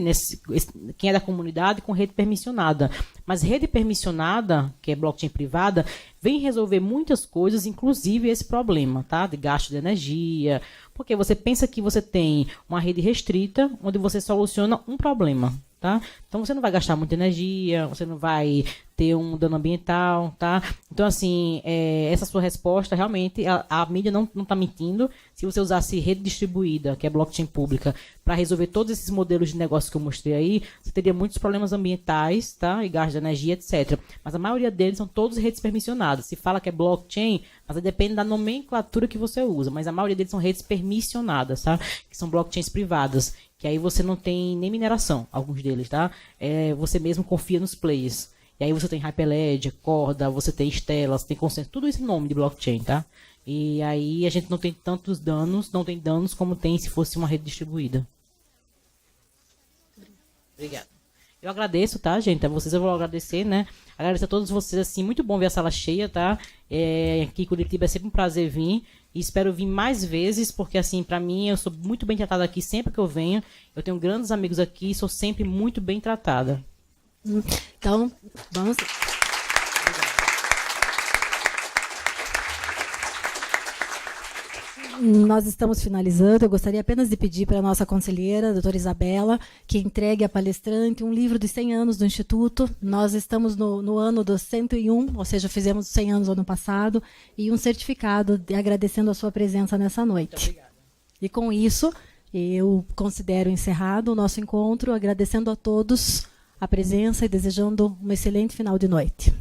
quem é da comunidade, com rede permissionada. Mas rede permissionada, que é blockchain privada, vem resolver muitas coisas, inclusive esse problema, tá? De gasto de energia, porque você pensa que você tem uma rede restrita, onde você soluciona um problema. Tá? Então você não vai gastar muita energia, você não vai ter um dano ambiental, tá? Então, assim, essa sua resposta, realmente, a mídia não está mentindo. Se você usasse rede distribuída, que é blockchain pública, para resolver todos esses modelos de negócio que eu mostrei aí, você teria muitos problemas ambientais, tá? E gasto de energia, etc. Mas a maioria deles são todos redes permissionadas. Se fala que é blockchain, mas depende da nomenclatura que você usa. Mas a maioria deles são redes permissionadas, tá? Que são blockchains privadas. Que aí você não tem nem mineração, alguns deles, tá? Você mesmo confia nos players. E aí você tem Hyperledger, Corda, você tem Stella, você tem consenso, tudo isso em nome de blockchain, tá? E aí a gente não tem tantos danos, não tem danos como tem se fosse uma rede distribuída. Obrigado. Eu agradeço, tá, gente? A vocês eu vou agradecer, né? Agradeço a todos vocês, assim, muito bom ver a sala cheia, tá? Aqui em Curitiba é sempre um prazer vir. E espero vir mais vezes, porque, assim, para mim, eu sou muito bem tratada aqui sempre que eu venho. Eu tenho grandes amigos aqui e sou sempre muito bem tratada. Então, vamos... Nós estamos finalizando. Eu gostaria apenas de pedir para a nossa conselheira, a doutora Isabela, que entregue à palestrante um livro dos 100 anos do Instituto. Nós estamos no ano dos 101, ou seja, fizemos 100 anos no ano passado, e um certificado agradecendo a sua presença nessa noite. Muito obrigada. E com isso, eu considero encerrado o nosso encontro, agradecendo a todos a presença e desejando um excelente final de noite.